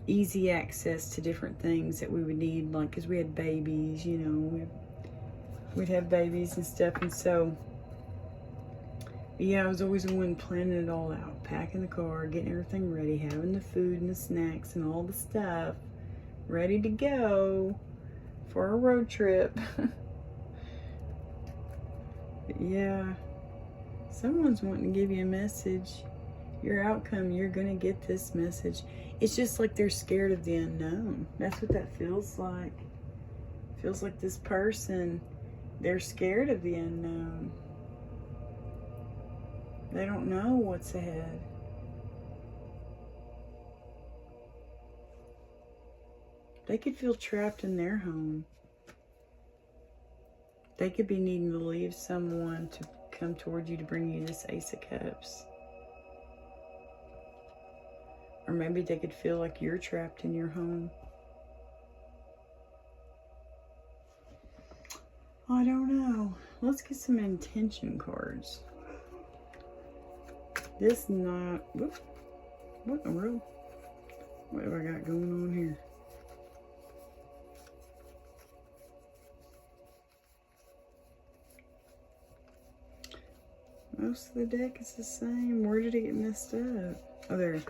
easy access to different things that we would need, like because we had babies, you know, we'd have babies and stuff. And so yeah, I was always the one planning it all out, packing the car, getting everything ready, having the food and the snacks and all the stuff ready to go for a road trip. But yeah, someone's wanting to give you a message. Your outcome, you're gonna get this message. It's just like they're scared of the unknown. That's what that feels like. It feels like this person, they're scared of the unknown. They don't know what's ahead. They could feel trapped in their home. They could be needing to leave someone to come toward you to bring you this Ace of Cups. Or maybe they could feel like you're trapped in your home. I don't know. Let's get some intention cards. This not... Whoop, what in the world? What have I got going on here? Most of the deck is the same. Where did it get messed up? Oh, there.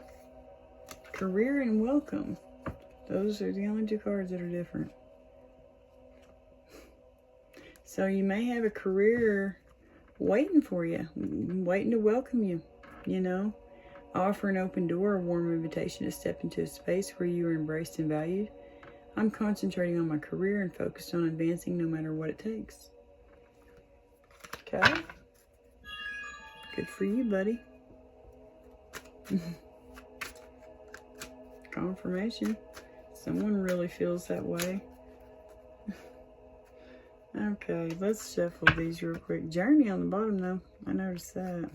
Career and welcome. Those are the only two cards that are different. So you may have a career waiting for you, waiting to welcome you, you know. Offer an open door, a warm invitation to step into a space where you are embraced and valued. I'm concentrating on my career and focused on advancing no matter what it takes. Okay. Good for you, buddy. Confirmation. Someone really feels that way. Okay, let's shuffle these real quick. Journey on the bottom, though. I noticed that.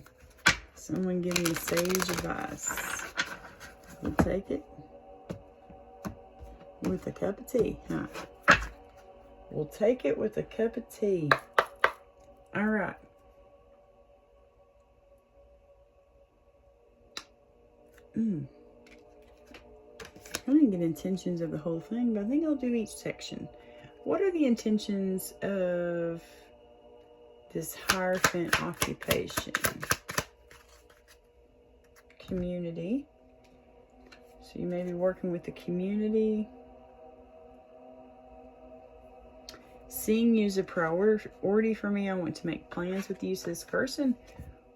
Someone give me sage advice. We'll take it with a cup of tea, huh? We'll take it with a cup of tea. All right. I didn't get intentions of the whole thing, but I think I'll do each section. What are the intentions of this Hierophant occupation? Community. So you may be working with the community. Seeing you as a priority for me. I want to make plans with you. So this person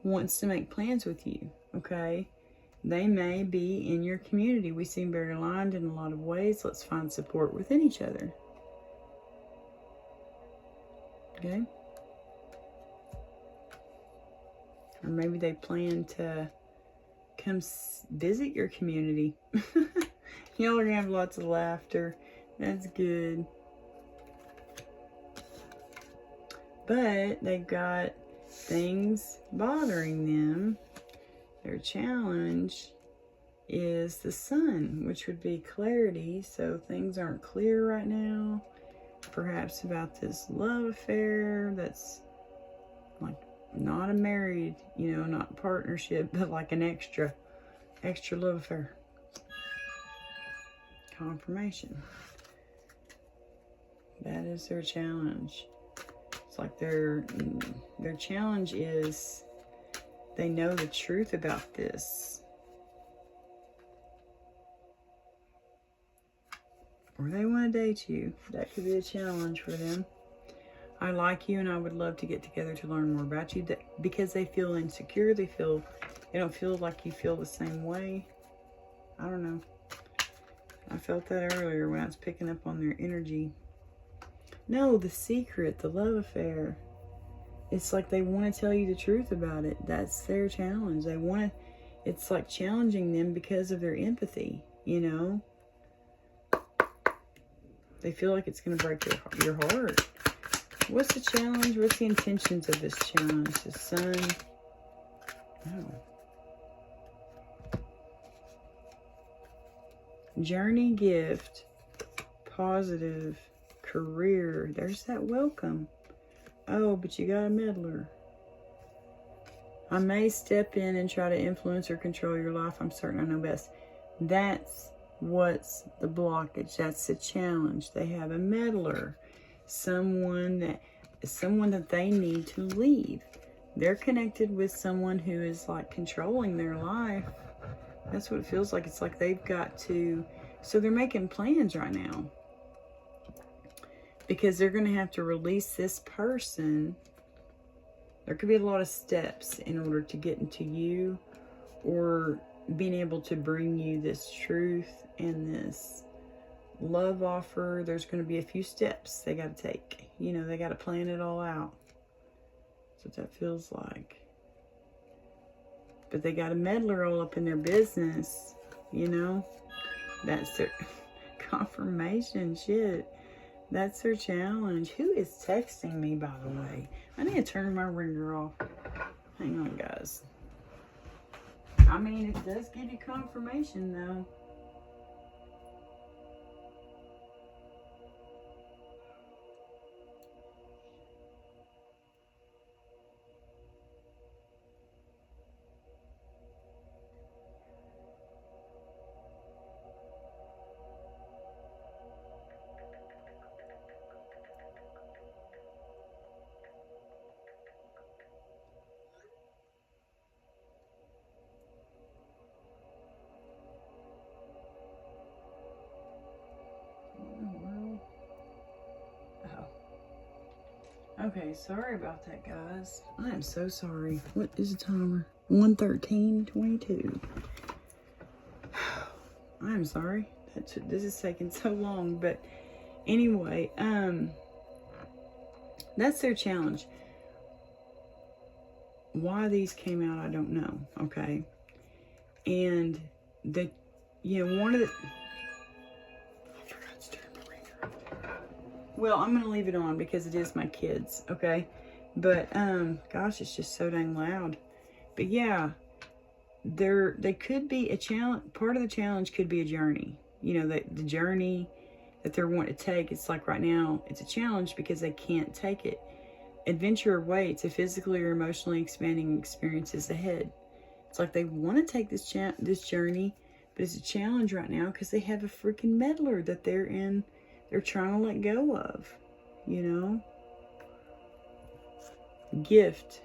wants to make plans with you, okay? They may be in your community. We seem very aligned in a lot of ways. Let's find support within each other. Okay? Or maybe they plan to come visit your community. Y'all are going to have lots of laughter. That's good. But they've got things bothering them. Their challenge is the sun, which would be clarity. So things aren't clear right now. Perhaps about this love affair that's like not a married, you know, not partnership, but like an extra love affair. Confirmation. That is their challenge. It's like their challenge is they know the truth about this. Or they want to date you. That could be a challenge for them. I like you and I would love to get together to learn more about you. Because they feel insecure. They don't feel like you feel the same way. I don't know. I felt that earlier when I was picking up on their energy. No, the secret, the love affair. It's like they want to tell you the truth about it. That's their challenge. It's like challenging them because of their empathy, you know? They feel like it's going to break your heart. What's the challenge? What's the intentions of this challenge? The sun. Oh. Journey, gift, positive, career. There's that welcome. Oh, but you got a meddler. I may step in and try to influence or control your life. I'm certain I know best. That's what's the blockage. That's the challenge. They have a meddler. Someone that they need to leave. They're connected with someone who is like controlling their life. That's what it feels like. It's like they've got to, so they're making plans right now. Because they're going to have to release this person. There could be a lot of steps in order to get into you. Or being able to bring you this truth and this love offer. There's going to be a few steps they got to take. You know, they got to plan it all out. That's what that feels like. But they got a meddler all up in their business, you know. That's their confirmation shit. That's their challenge. Who is texting me, by the way? I need to turn my ringer off. Hang on, guys. I mean, it does give you confirmation, though. Okay, sorry about that, guys. I am so sorry. What is the timer? 1:13:22. I'm sorry. This is taking so long, but anyway, that's their challenge. Why these came out, I don't know. Okay, and one of the. Well, I'm going to leave it on because it is my kids, okay? But, gosh, it's just so dang loud. But, yeah, they could be a challenge. Part of the challenge could be a journey. You know, the journey that they're wanting to take. It's like right now, it's a challenge because they can't take it. Adventure awaits. A physically or emotionally expanding experiences ahead. It's like they want to take this journey, but it's a challenge right now because they have a freaking meddler that they're trying to let go of, you know. Gift.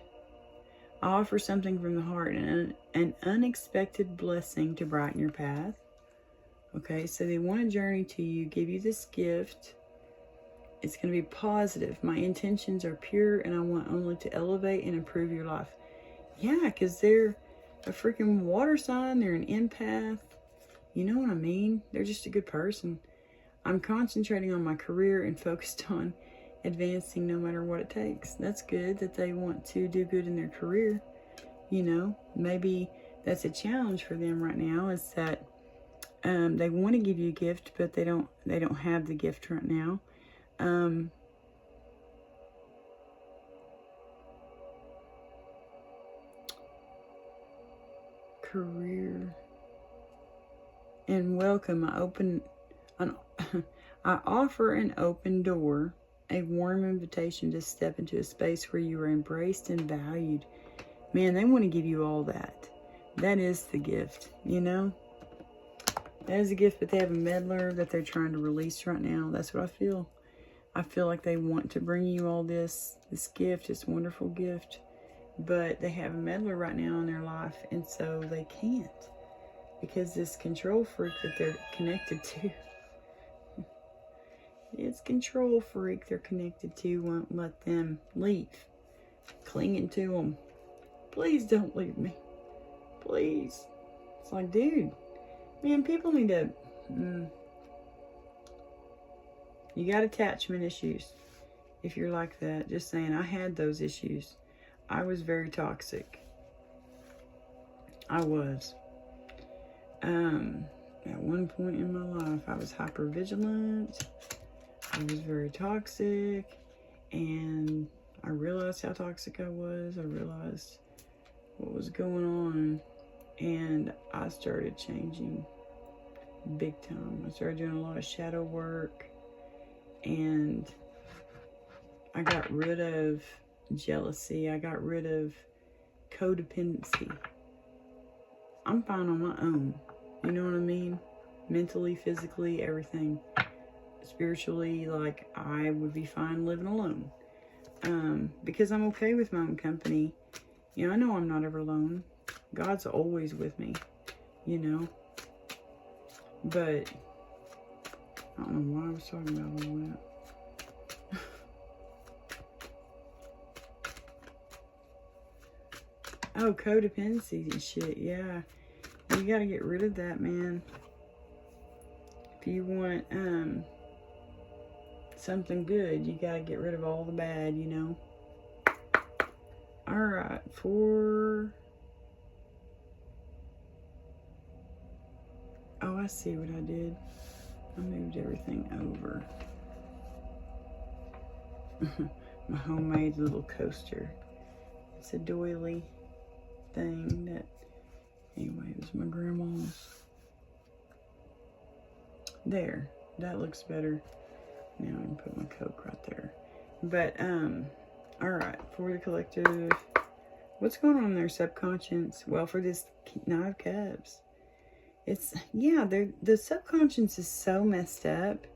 I offer something from the heart, an unexpected blessing to brighten your path. Okay, so they want to journey to you, give you this gift. It's going to be positive. My intentions are pure, and I want only to elevate and improve your life. Yeah, because they're a freaking water sign. They're an empath. You know what I mean? They're just a good person. I'm concentrating on my career and focused on advancing no matter what it takes. That's good that they want to do good in their career. You know, maybe that's a challenge for them right now, is that they want to give you a gift, but they don't have the gift right now. career. And welcome, I offer an open door, a warm invitation to step into a space where you are embraced and valued. Man, they want to give you all that. That is the gift, you know? That is a gift, but they have a meddler that they're trying to release right now. That's what I feel. I feel like they want to bring you all this gift, this wonderful gift. But they have a meddler right now in their life, and so they can't. Because this control freak that they're connected to, this control freak they're connected to won't let them leave. Clinging to them. Please don't leave me. Please. It's like, dude, man, people need to... You got attachment issues. If you're like that, just saying, I had those issues. I was very toxic. I was. At one point in my life, I was hypervigilant. I was very toxic. And I realized how toxic I was. I realized what was going on. And I started changing big time. I started doing a lot of shadow work. And I got rid of jealousy. I got rid of codependency. I'm fine on my own. You know what I mean? Mentally, physically, everything. Spiritually, like, I would be fine living alone. Because I'm okay with my own company. You know, I know I'm not ever alone. God's always with me. You know? But I don't know why I was talking about all that. Oh, codependency and shit, yeah. You gotta get rid of that, man. If you want something good, you gotta get rid of all the bad, you know. Alright, oh, I see what I did. I moved everything over. My homemade little coaster. It's a doily thing that, anyway, it was my grandma's. There, that looks better. Now I can put my Coke right there. But, alright, for the collective, what's going on in their subconscious? Well, for this Nine of Cups, it's, yeah, the subconscious is so messed up.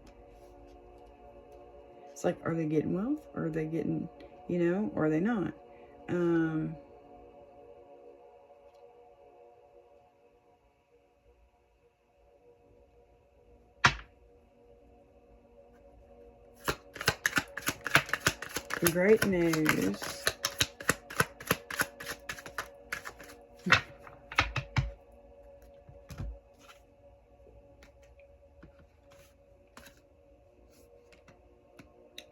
It's like, are they getting wealth? Or are they getting, you know, or are they not? Great news.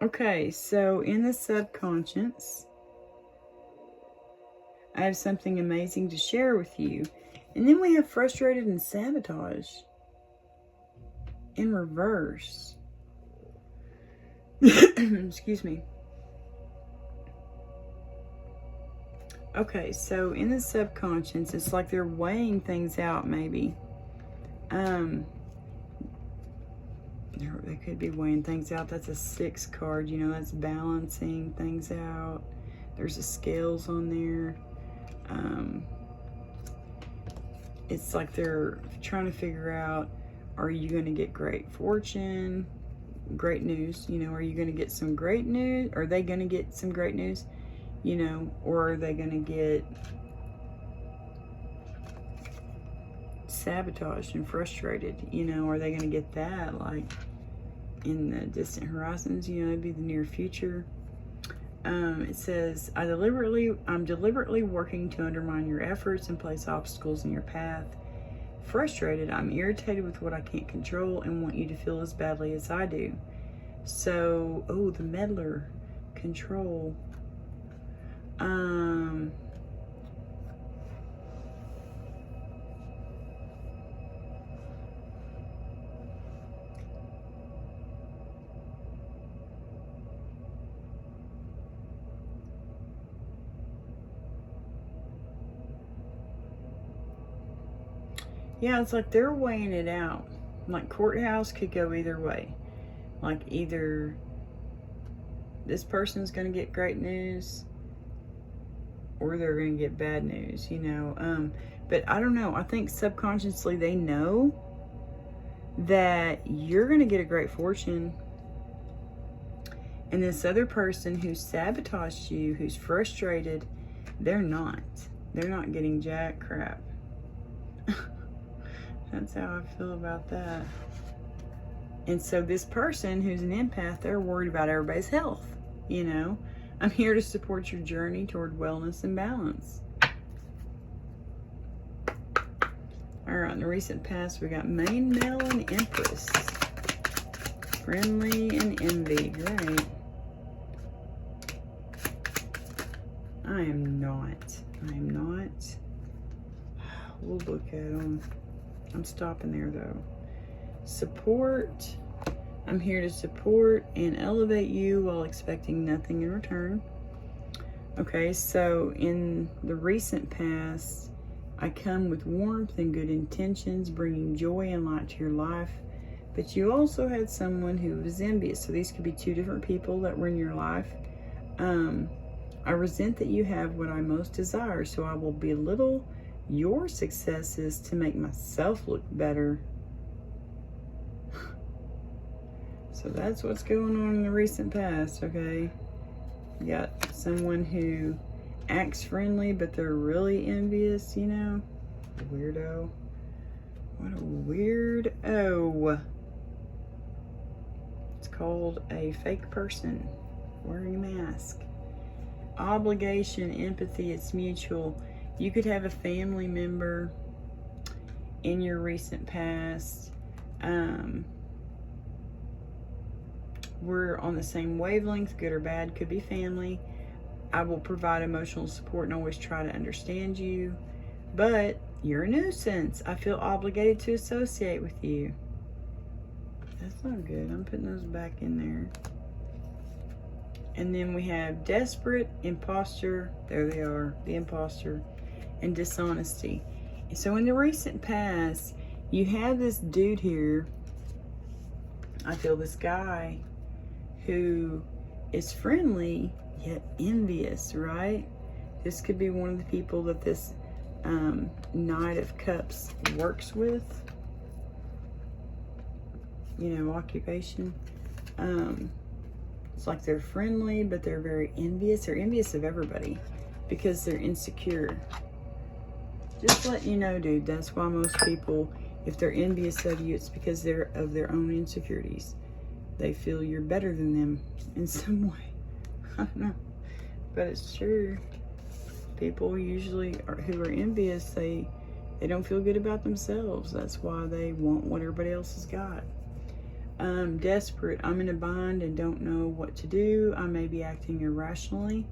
Okay, so in the subconscious, I have something amazing to share with you. And then we have frustrated and sabotage in reverse. Excuse me. Okay, so in the subconscious, it's like they're weighing things out, maybe. They could be weighing things out. That's a 6 card, you know, that's balancing things out. There's a scales on there. It's like they're trying to figure out, are you going to get great fortune, great news, you know, are you going to get some great news? Are they going to get some great news? You know, or are they going to get sabotaged and frustrated? You know, are they going to get that, like, in the distant horizons? You know, it'd be the near future. It says, I'm deliberately working to undermine your efforts and place obstacles in your path. Frustrated, I'm irritated with what I can't control and want you to feel as badly as I do. So, oh, the meddler, control. Yeah, it's like they're weighing it out. Like courthouse could go either way. Like either this person's going to get great news or they're going to get bad news, you know. But I don't know. I think subconsciously they know that you're going to get a great fortune. And this other person who sabotaged you, who's frustrated, they're not. They're not getting jack crap. That's how I feel about that. And so this person who's an empath, they're worried about everybody's health, you know. I'm here to support your journey toward wellness and balance. All right, in the recent past, we got main male and empress. Friendly and envy, great. I am not. We'll look at them. I'm stopping there though. Support. I'm here to support and elevate you while expecting nothing in return. Okay, so in the recent past, I come with warmth and good intentions, bringing joy and light to your life. But you also had someone who was envious. So these could be two different people that were in your life. I resent that you have what I most desire, so I will belittle your successes to make myself look better. So that's what's going on in the recent past, okay? You got someone who acts friendly, but they're really envious, you know? Weirdo. What a weirdo. It's called a fake person wearing a mask. Obligation, empathy, it's mutual. You could have a family member in your recent past. We're on the same wavelength, good or bad, could be family. I will provide emotional support and always try to understand you. But you're a nuisance. I feel obligated to associate with you. That's not good. I'm putting those back in there. And then we have desperate, imposter. There they are, the imposter, and dishonesty. So in the recent past, you have this dude here. I feel this guy who is friendly yet envious, right? This could be one of the people that this Knight of Cups works with. You know, occupation. It's like they're friendly, but they're very envious. They're envious of everybody because they're insecure. Just letting you know, dude, that's why most people, if they're envious of you, it's because they're of their own insecurities. They feel you're better than them in some way. I don't know. But it's true. People usually who are envious, they don't feel good about themselves. That's why they want what everybody else has got. Desperate. I'm in a bind and don't know what to do. I may be acting irrationally.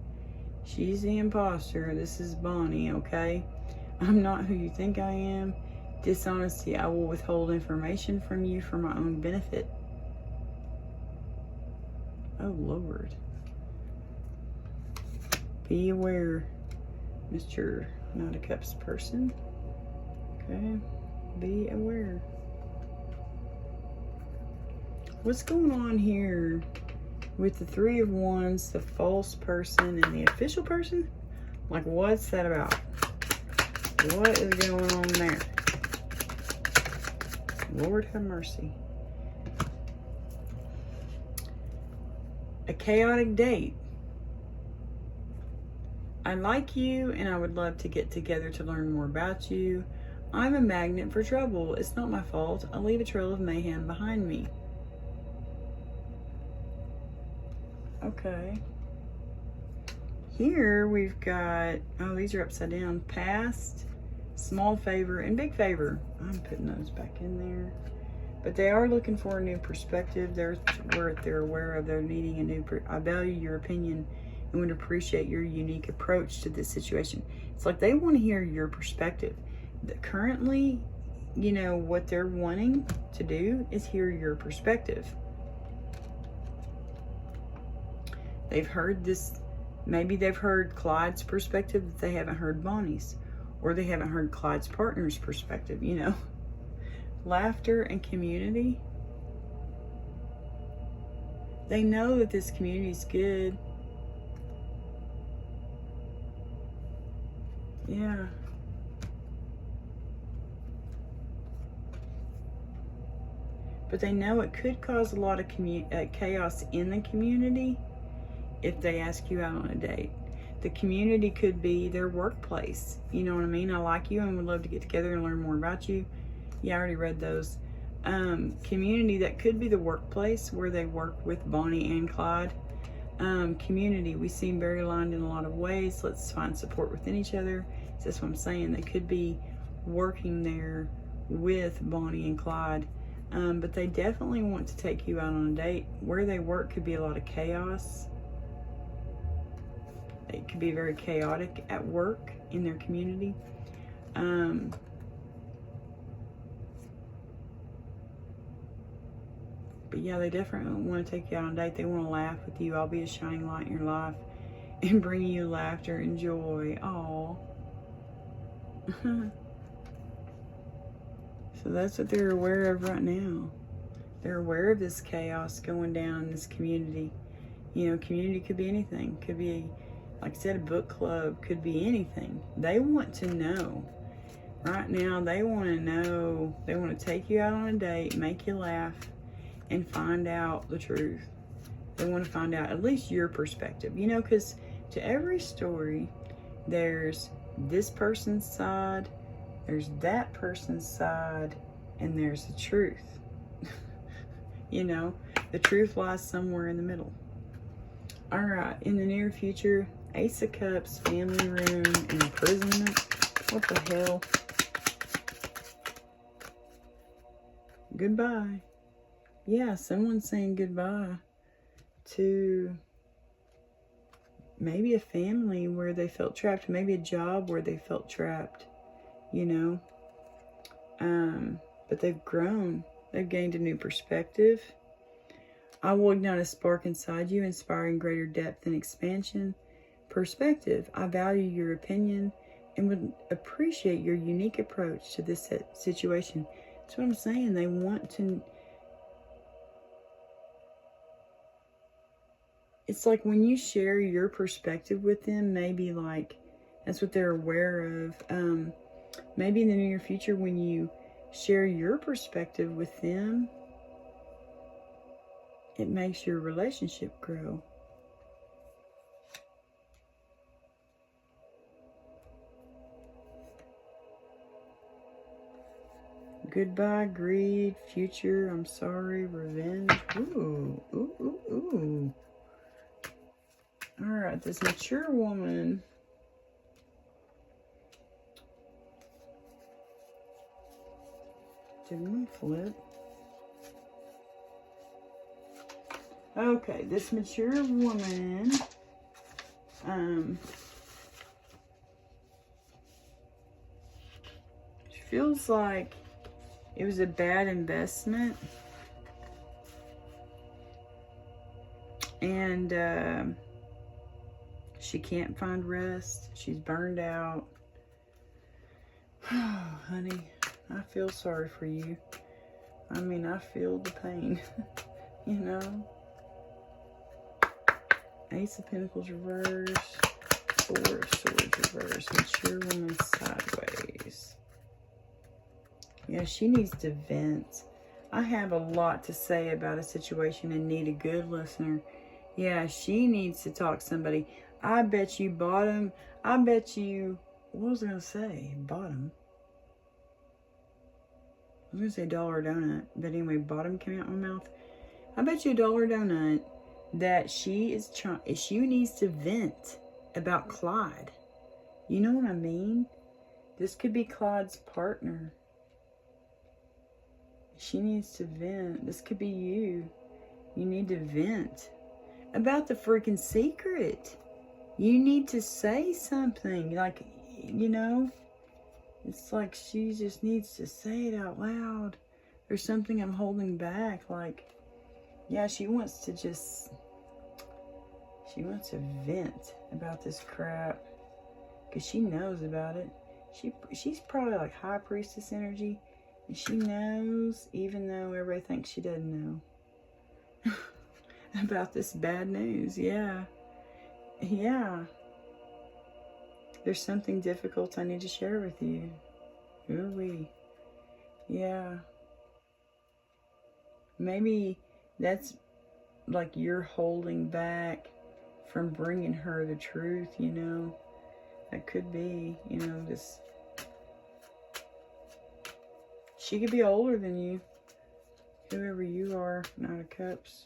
She's the imposter. This is Bonnie, okay? I'm not who you think I am. Dishonesty. I will withhold information from you for my own benefit. Oh, Lord. Be aware, Mr. Knight of Cups person. Okay? Be aware. What's going on here with the Three of Wands, the false person, and the official person? Like, what's that about? What is going on there? Lord have mercy. A chaotic date. I like you and I would love to get together to learn more about you. I'm a magnet for trouble. It's not my fault. I'll leave a trail of mayhem behind me. Okay. Here we've got, oh, these are upside down. Past, small favor, and big favor. I'm putting those back in there. But they are looking for a new perspective. They're aware of their needing a new, I value your opinion and would appreciate your unique approach to this situation. It's like they want to hear your perspective. Currently, you know, what they're wanting to do is hear your perspective. They've heard this, maybe they've heard Clyde's perspective, but they haven't heard Bonnie's. Or they haven't heard Clyde's partner's perspective, you know. laughter and community. They know that this community is good. Yeah. But they know it could cause a lot of chaos in the community if they ask you out on a date. The community could be their workplace. You know what I mean? I like you and would love to get together and learn more about you. Yeah, I already read those. Community, that could be the workplace where they work with Bonnie and Clyde. Community, we seem very aligned in a lot of ways. Let's find support within each other. So that's what I'm saying. They could be working there with Bonnie and Clyde. But they definitely want to take you out on a date. Where they work could be a lot of chaos. It could be very chaotic at work in their community. But yeah, they definitely want to take you out on a date. They want to laugh with you. I'll be a shining light in your life and bring you laughter and joy. Aww. So that's what they're aware of right now. They're aware of this chaos going down in this community. You know, community could be anything. Could be, like I said, a book club. Could be anything. They want to know. Right now, they want to know. They want to take you out on a date, make you laugh, and find out the truth. They want to find out at least your perspective. You know, because to every story, there's this person's side, there's that person's side, and there's the truth. You know, the truth lies somewhere in the middle. All right, in the near future, Ace of Cups, family room, and imprisonment. What the hell? Goodbye. Yeah, someone's saying goodbye to maybe a family where they felt trapped, maybe a job where they felt trapped, you know. But they've grown. They've gained a new perspective. I will ignite a spark inside you, inspiring greater depth and expansion. Perspective. I value your opinion and would appreciate your unique approach to this situation. That's what I'm saying. They want to... It's like when you share your perspective with them, maybe like that's what they're aware of. Maybe in the near future when you share your perspective with them, it makes your relationship grow. Goodbye, greed, future, I'm sorry, revenge. Ooh, ooh, ooh, ooh. All right, this mature woman. Did one flip? Okay, this mature woman. She feels like it was a bad investment. And she can't find rest. She's burned out. Oh, honey, I feel sorry for you. I mean, I feel the pain, you know. Ace of Pentacles reverse. Four of Swords reverse. Mature woman sideways. Yeah, she needs to vent. I have a lot to say about a situation and need a good listener. Yeah, she needs to talk to somebody. I bet you bottom. I bet you... What was I going to say? Bottom. I was going to say dollar donut. But anyway, bottom came out my mouth. I bet you a dollar donut that she is trying... She needs to vent about Clyde. You know what I mean? This could be Clyde's partner. She needs to vent. This could be you. You need to vent about the freaking secret. You need to say something. Like, you know, it's like she just needs to say it out loud. There's something I'm holding back. Like, yeah, she wants to just... She wants to vent about this crap. Because she knows about it. She's probably like high priestess energy. She knows, even though everybody thinks she doesn't know. About this bad news. Yeah. Yeah. There's something difficult I need to share with you. Ooh-wee. Yeah. Maybe that's like you're holding back from bringing her the truth, you know. That could be, you know, this. She could be older than you. Whoever you are. Knight of Cups.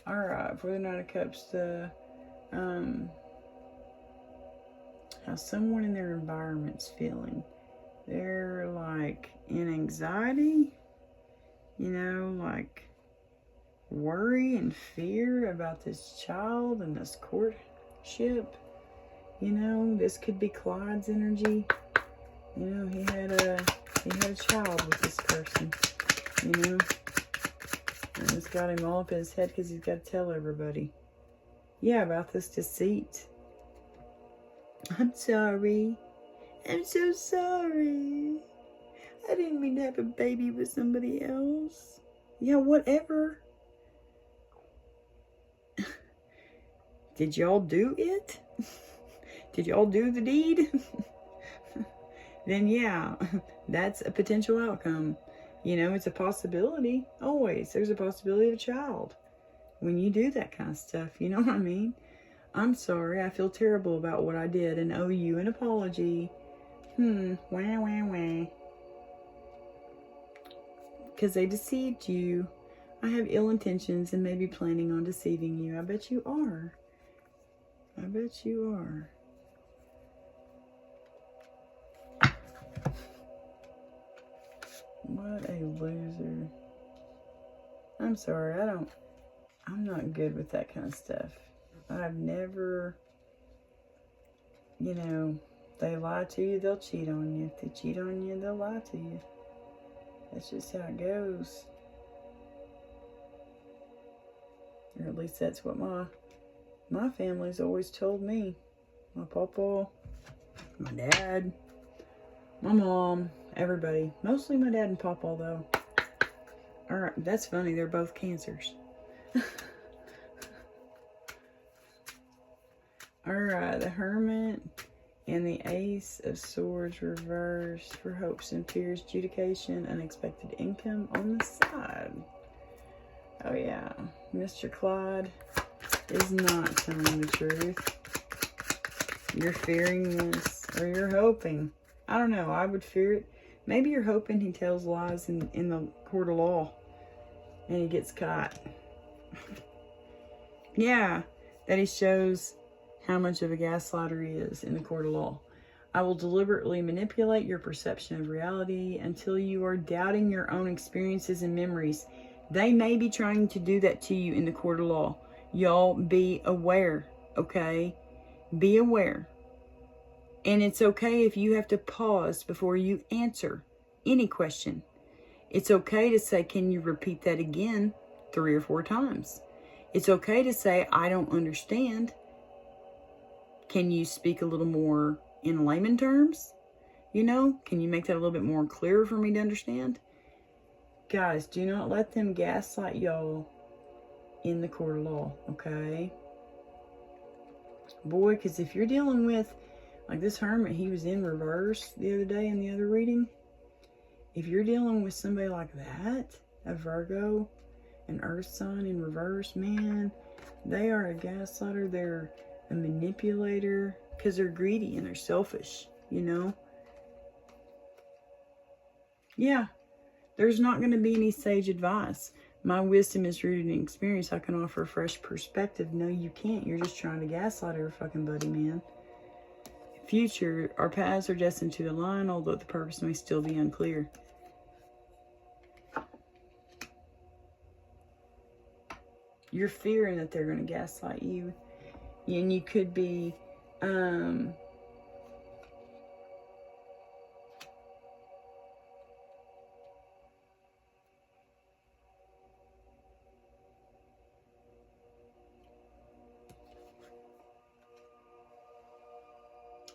Alright, for the Knight of Cups, the how someone in their environment's feeling. They're like in anxiety, you know, like worry and fear about this child and this courtship. You know, this could be Clyde's energy. You know, he had a child with this person, you know. And it's got him all up in his head because he's got to tell everybody. Yeah, about this deceit. I'm sorry. I'm so sorry. I didn't mean to have a baby with somebody else. Yeah, whatever. Did y'all do it? Did y'all do the deed? Then yeah, that's a potential outcome. You know, it's a possibility. Always. There's a possibility of a child when you do that kind of stuff. You know what I mean? I'm sorry. I feel terrible about what I did and owe you an apology. Wah, wah, wah. Because they deceived you. I have ill intentions and maybe planning on deceiving you. I bet you are. I bet you are. What a loser. I'm sorry, I'm not good with that kind of stuff. I've never, you know, they lie to you, they'll cheat on you. If they cheat on you, they'll lie to you. That's just how it goes. Or at least that's what my family's always told me. My papa, my dad, my mom, everybody. Mostly my dad and papa, though. Alright, that's funny. They're both Cancers. Alright, the Hermit and the Ace of Swords reversed for hopes and fears, adjudication, unexpected income on the side. Oh yeah, Mr. Clyde is not telling the truth. You're fearing this, or you're hoping. I don't know, I would fear it. Maybe you're hoping he tells lies in the court of law and he gets caught. Yeah, that he shows how much of a gaslighter he is in the court of law. I will deliberately manipulate your perception of reality until you are doubting your own experiences and memories. They may be trying to do that to you in the court of law. Y'all be aware, okay? Be aware. And it's okay if you have to pause before you answer any question. It's okay to say, can you repeat that again 3 or 4 times? It's okay to say, I don't understand. Can you speak a little more in layman terms? You know, can you make that a little bit more clear for me to understand? Guys, do not let them gaslight y'all in the court of law, okay? Boy, because if you're dealing with, like this Hermit, he was in reverse the other day in the other reading. If you're dealing with somebody like that, a Virgo, an Earth sign in reverse, man, they are a gaslighter. They're a manipulator because they're greedy and they're selfish, you know? Yeah, there's not going to be any sage advice. My wisdom is rooted in experience. I can offer a fresh perspective. No, you can't. You're just trying to gaslight her fucking buddy, man. Future, our paths are destined to align, although the purpose may still be unclear. You're fearing that they're going to gaslight you. And you could be,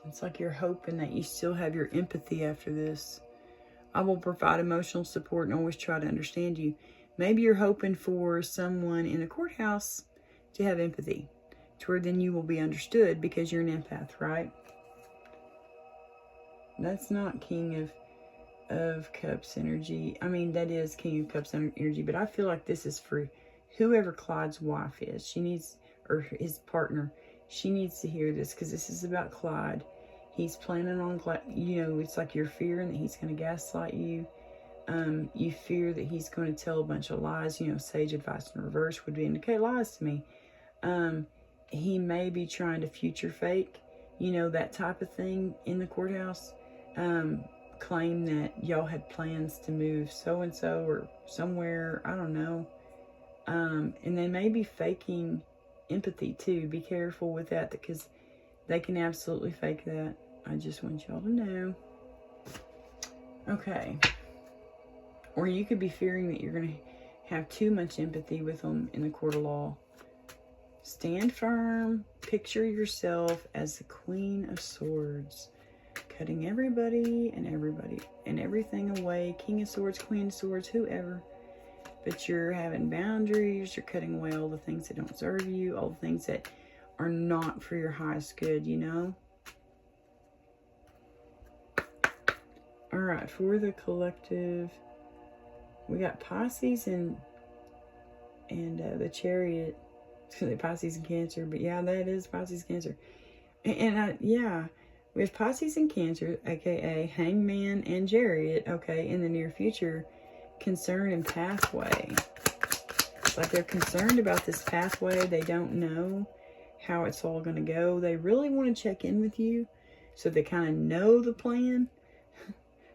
it's like you're hoping that you still have your empathy after this. I will provide emotional support and always try to understand you. Maybe you're hoping for someone in a courthouse to have empathy, to where then you will be understood because you're an empath, right? That's not King of Cups energy. I mean, that is King of Cups energy, but I feel like this is for whoever Clyde's wife is. She needs, or his partner, she needs to hear this, because this is about Clyde. He's planning on, you know, it's like you're fearing that he's going to gaslight you. You fear that he's going to tell a bunch of lies. You know, sage advice in reverse would indicate lies to me. He may be trying to future fake, you know, that type of thing in the courthouse. Claim that y'all had plans to move so-and-so or somewhere, I don't know. And they may be faking empathy too. Be careful with that, because they can absolutely fake that. I just want y'all to know. Okay. Or you could be fearing that you're going to have too much empathy with them in the court of law. Stand firm. Picture yourself as the Queen of Swords, cutting everybody and everything away. King of Swords, Queen of Swords, whoever. But you're having boundaries. You're cutting away all the things that don't serve you, all the things that are not for your highest good, you know? All right, for the collective, we got Pisces and the Chariot. Pisces and Cancer, but yeah, that is Pisces Cancer. Yeah, we have Pisces and Cancer, aka Hangman and Chariot, okay, in the near future. Concern and pathway. It's like they're concerned about this pathway. They don't know how it's all going to go. They really want to check in with you, so they kind of know the plan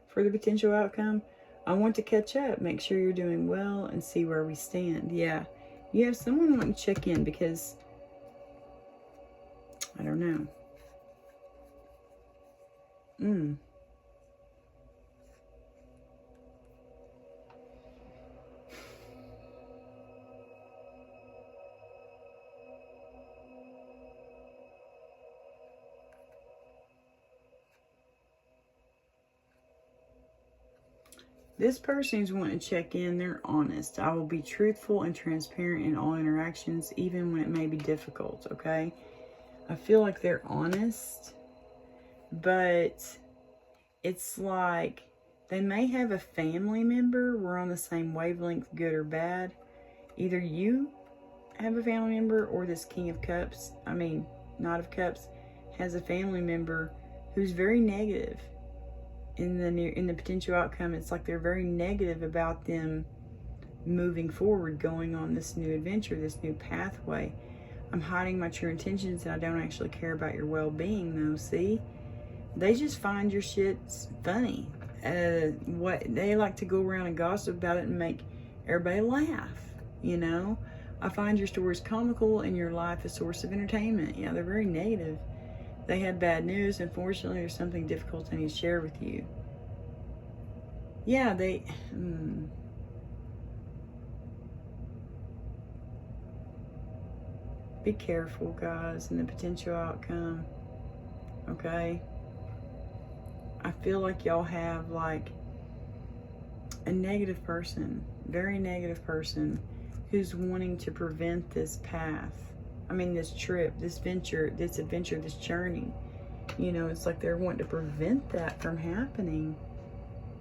for the potential outcome. I want to catch up, make sure you're doing well, and see where we stand. Yeah, you have someone wanting to check in because, I don't know. This person is wanting to check in. They're honest. I will be truthful and transparent in all interactions, even when it may be difficult, okay? I feel like they're honest, but it's like they may have a family member. We're on the same wavelength, good or bad. Either you have a family member, or this King of Cups, Knight of Cups, has a family member who's very negative. In the potential outcome, it's like they're very negative about them moving forward, going on this new adventure, this new pathway. I'm hiding my true intentions, and I don't actually care about your well-being, though. See, they just find your shit funny. What they like to go around and gossip about it and make everybody laugh. You know, I find your stories comical and your life a source of entertainment. Yeah, they're very negative. They had bad news. Unfortunately, there's something difficult I need to share with you. Yeah, they... Be careful, guys, in the potential outcome. Okay? I feel like y'all have, like, a negative person, very negative person, who's wanting to prevent this path. This trip, this adventure, this journey. You know, it's like they're wanting to prevent that from happening.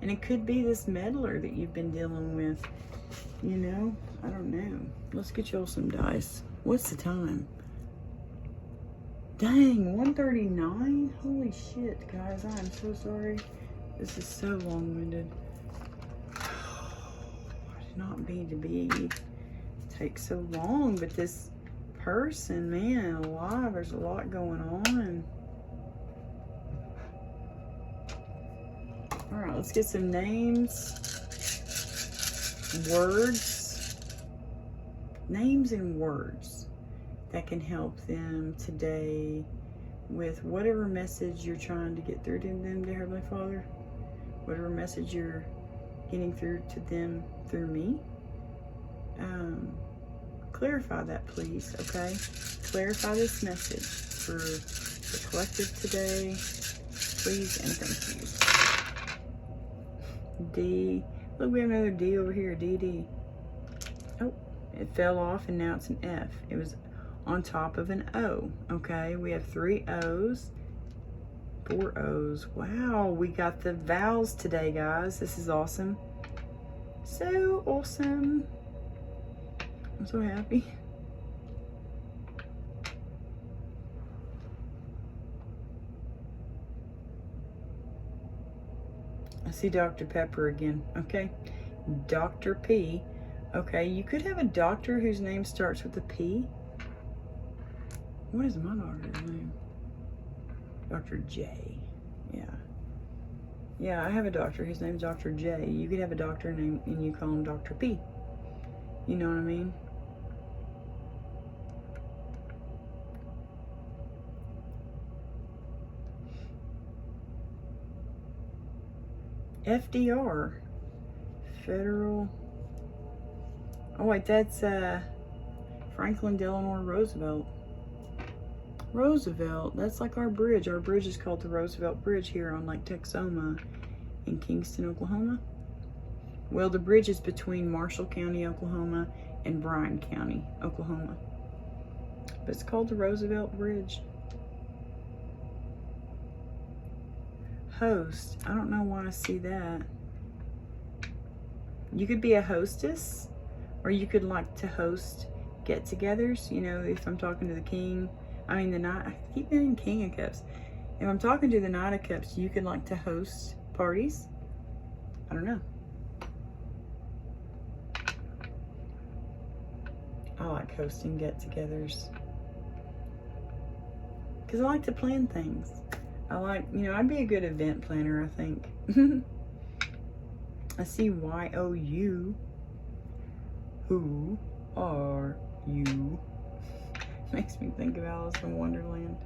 And it could be this meddler that you've been dealing with. You know, I don't know. Let's get y'all some dice. What's the time? Dang, 1:39? Holy shit, guys. I am so sorry. This is so long-winded. I did not mean to take so long, but this person, man, alive, there's a lot going on. All right, let's get some names, names and words that can help them today with whatever message you're trying to get through to them, dear Heavenly Father. Whatever message you're getting through to them through me. Clarify that, please, okay? Clarify this message for the collective today, please, and thank you. D. Look, we have another D over here, DD. Oh, it fell off and now it's an F. It was on top of an O. Okay, we have 3 O's, 4 O's. Wow, we got the vowels today, guys. This is awesome. So awesome. I'm so happy. I see Dr. Pepper again. Okay. Dr. P. Okay, you could have a doctor whose name starts with a P. What is my daughter's name? Dr. J. Yeah. Yeah, I have a doctor whose name is Dr. J. You could have a doctor name and you call him Dr. P. You know what I mean? FDR. Federal. Oh wait, that's Franklin Delano Roosevelt. Roosevelt, that's like our bridge. Our bridge is called the Roosevelt Bridge here on Lake Texoma in Kingston, Oklahoma. Well, the bridge is between Marshall County, Oklahoma and Bryan County, Oklahoma. But it's called the Roosevelt Bridge. Host, I don't know why I see that. You could be a hostess, or you could like to host get-togethers. You know, if I'm talking to the king, I mean the knight, I keep getting King of Cups. If I'm talking to the Knight of Cups, you could like to host parties. I don't know. I like hosting get-togethers because I like to plan things. I like, you know, I'd be a good event planner, I think. I see Y-O-U. Who are you? Makes me think of Alice in Wonderland.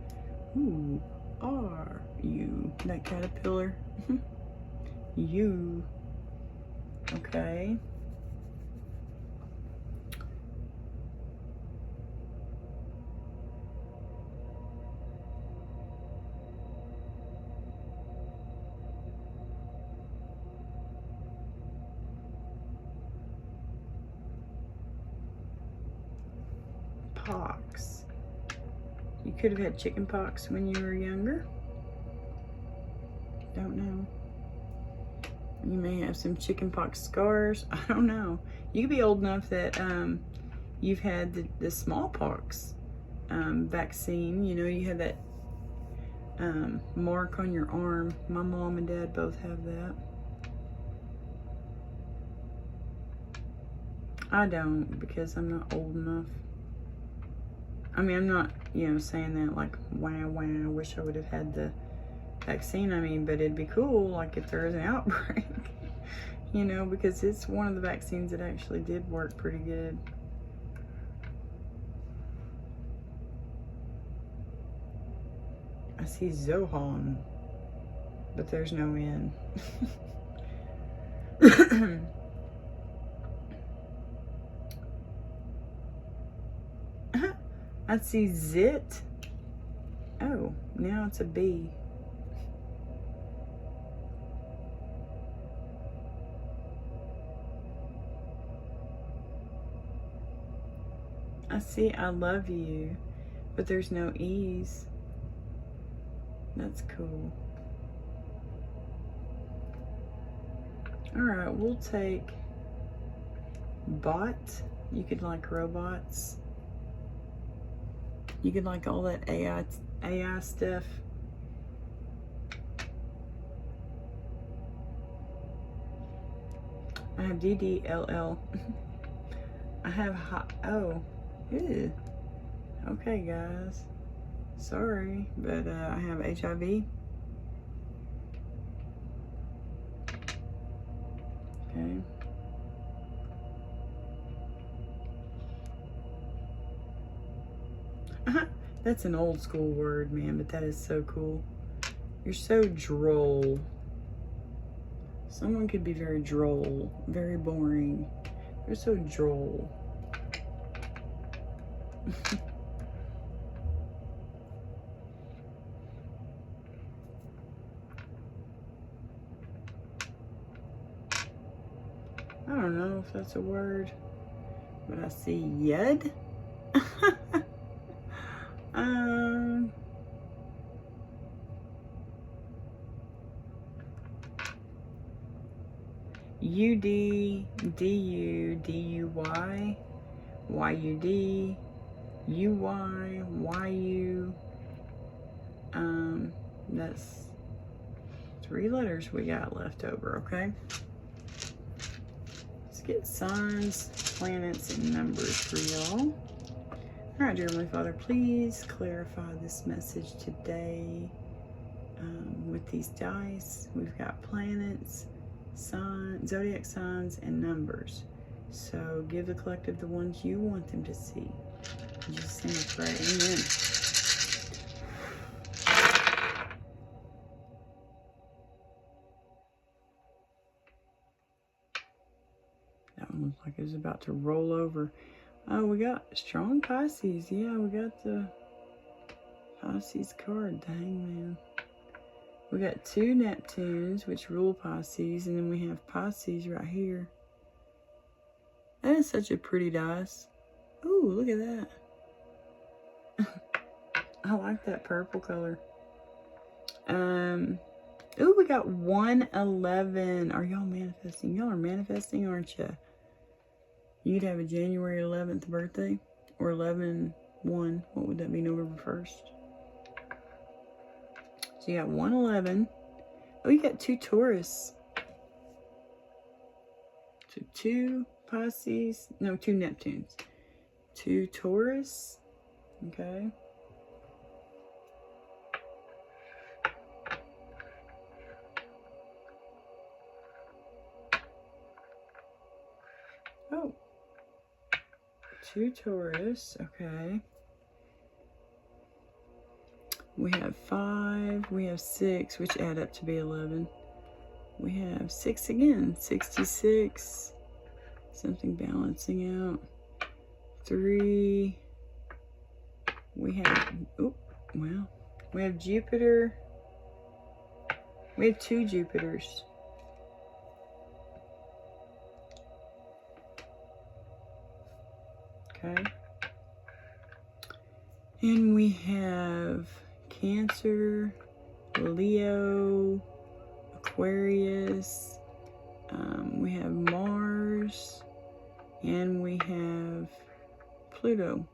Who are you? That caterpillar. You. Okay. Pox. You could have had chicken pox when you were younger. Don't know. You may have some chicken pox scars. I don't know. You could be old enough that you've had the smallpox vaccine. You know, you have that mark on your arm. My mom and dad both have that. I don't, because I'm not old enough. I mean, I'm not, you know, saying that like, wow, I wish I would have had the vaccine. I mean, but it'd be cool, like, if there was an outbreak, you know, because it's one of the vaccines that actually did work pretty good. I see Zohan, but there's no N. I see Zit. Oh, now it's a B. I see I love you, but there's no E's. That's cool. All right, we'll take bot. You could like robots. You could like all that AI stuff. I have DDLL. I have oh, ew. Okay, guys. Sorry, but I have HIV. Okay. That's an old school word, man, but that is so cool. You're so droll. Someone could be very droll, very boring. You're so droll. don't know if that's a word, but I see yed. UD, DU, DUY, YUD, UY, YU. That's 3 letters we got left over, okay? Let's get signs, planets, and numbers for y'all. All right, dear Heavenly Father, please clarify this message today with these dice. We've got planets, signs, zodiac signs, and numbers. So give the collective the ones you want them to see. Just sing a prayer. Amen. That one looked like it was about to roll over. Oh, we got strong Pisces. Yeah, we got the Pisces card. Dang, man. We got 2 Neptunes, which rule Pisces, and then we have Pisces right here. That is such a pretty dice. Ooh, look at that. I like that purple color. Ooh, we got 111. Are y'all manifesting? Y'all are manifesting, aren't you? You'd have a January 11th birthday, or 11/1. What would that be? November 1st. So you got 111. Oh, you got 2 Taurus. So 2 Pisces. No, 2 Neptunes. 2 Taurus. Okay. Oh. 2 Taurus. Okay. We have 5, we have 6, which add up to be 11. We have 6 again, 66. Something balancing out. 3. We have, oh, well, we have Jupiter. We have 2 Jupiters. Okay. And we have Cancer, Leo, Aquarius, we have Mars, and we have Pluto.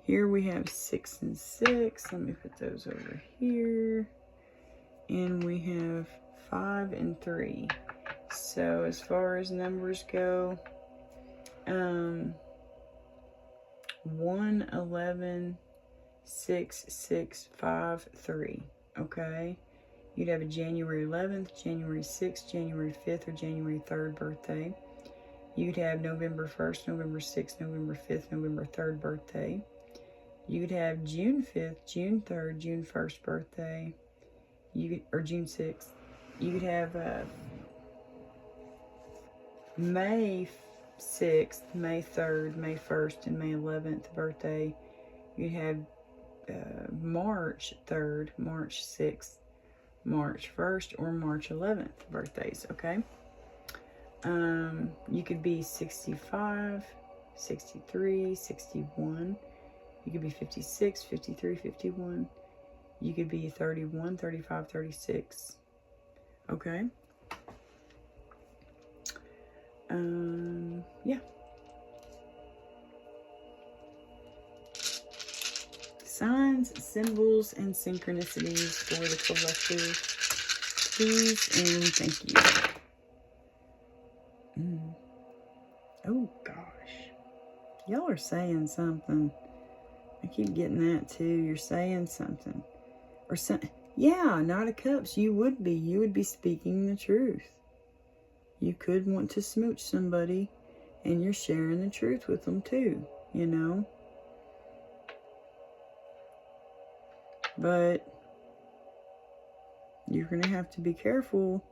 Here we have 6 and 6. Let me put those over here. And we have 5 and 3. So as far as numbers go, 1, 11, 6, 6, 5, 3. Okay. You'd have a January 11th, January 6th, January 5th, or January 3rd birthday. You'd have November 1st, November 6th, November 5th, November 3rd birthday. You'd have June 5th, June 3rd, June 1st birthday. Or June 6th. You could have May 6th, May 3rd, May 1st, and May 11th birthday. You'd have March 3rd, March 6th, March 1st, or March 11th birthdays, okay? You could be 65, 63, 61. You could be 56, 53, 51. You could be 31, 35, 36. Okay? Yeah. Signs, symbols, and synchronicities for the collective. Please and thank you. Oh, gosh. Y'all are saying something. I keep getting that, too. You're saying something. Or something. Yeah, Knight of Cups. You would be. You would be speaking the truth. You could want to smooch somebody, and you're sharing the truth with them, too. You know? But you're going to have to be careful,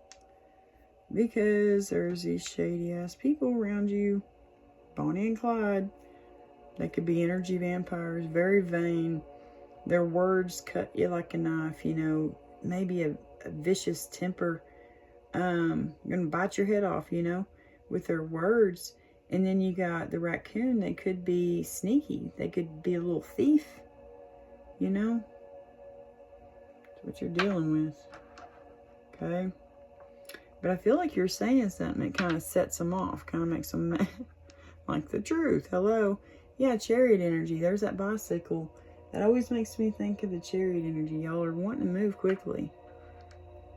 because there's these shady ass people around you. Bonnie and Clyde. They could be energy vampires, very vain. Their words cut you like a knife, you know. Maybe a vicious temper. Gonna bite your head off, you know. with their words. And then you got the raccoon. They could be sneaky. They could be a little thief. You know? That's what you're dealing with. Okay? But I feel like you're saying something that kind of sets them off. Kind of makes them mad. Like the truth. Hello? Yeah, chariot energy. There's that bicycle. That always makes me think of the chariot energy. Y'all are wanting to move quickly.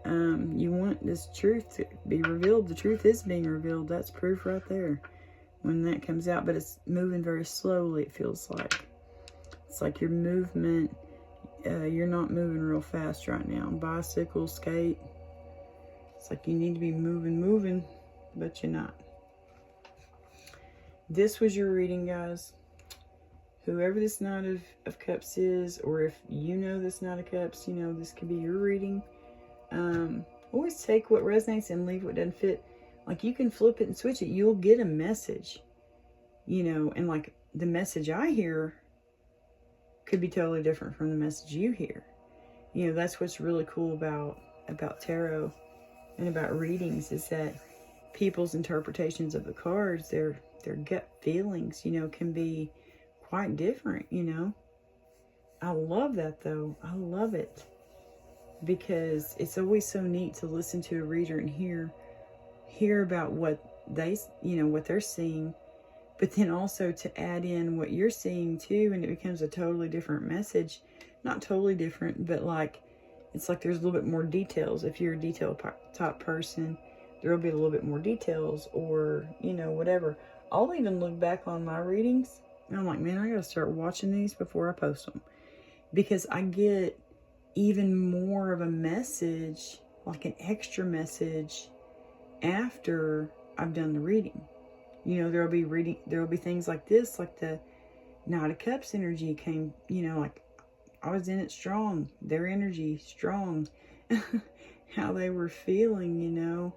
You want this truth to be revealed. The truth is being revealed. That's proof right there when that comes out. But it's moving very slowly, it feels like. It's like your movement, you're not moving real fast right now. Bicycle, skate. It's like you need to be moving, but you're not. This was your reading, guys. Whoever this Knight of Cups is, or if you know this Knight of Cups, you know this could be your reading. Always take what resonates and leave what doesn't fit. Like, you can flip it and switch it. You'll get a message, you know, and like the message I hear could be totally different from the message you hear. You know, that's what's really cool about tarot and about readings, is that people's interpretations of the cards, their gut feelings, you know, can be quite different, you know. I love that, though. I love it. Because it's always so neat to listen to a reader and hear about what they, you know, what they're seeing, but then also to add in what you're seeing too, and it becomes a totally different message. Not totally different, but like, it's like there's a little bit more details. If you're a detail type person, there'll be a little bit more details, or, you know, whatever. I'll even look back on my readings and I'm like, man, I gotta start watching these before I post them, because I get even more of a message, like an extra message, after I've done the reading. You know, there'll be things like this, like the Knight of Cups energy came, you know, like I was in it strong, their energy strong, how they were feeling, you know,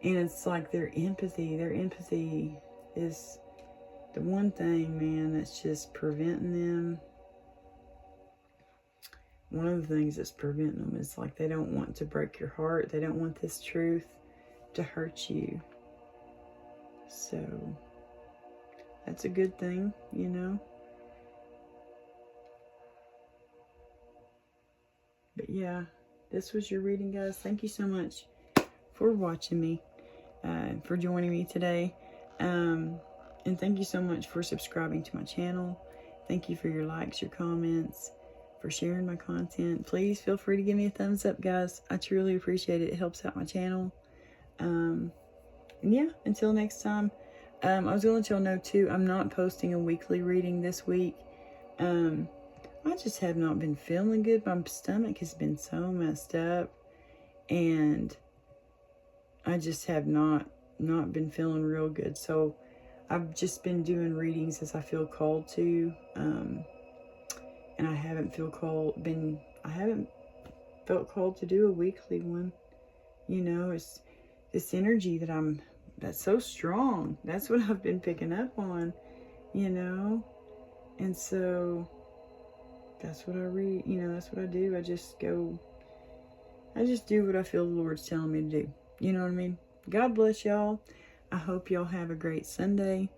and it's like their empathy is the one thing, man, that's just preventing them. One of the things that's preventing them is like they don't want to break your heart. They don't want this truth to hurt you. So that's a good thing, you know. But yeah, this was your reading, guys. Thank you so much for watching me, for joining me today. And thank you so much for subscribing to my channel. Thank you for your likes, your comments, for sharing my content. Please feel free to give me a thumbs up, guys. I truly appreciate it. It helps out my channel. And yeah, until next time. I was going to let y'all know too, I'm not posting a weekly reading this week. I just have not been feeling good. My stomach has been so messed up, and I just have not been feeling real good. So I've just been doing readings as I feel called to. And I haven't felt called to do a weekly one. You know, it's this energy that's so strong. That's what I've been picking up on, you know. And so that's what I read, you know, that's what I do. I just do what I feel the Lord's telling me to do. You know what I mean? God bless y'all. I hope y'all have a great Sunday.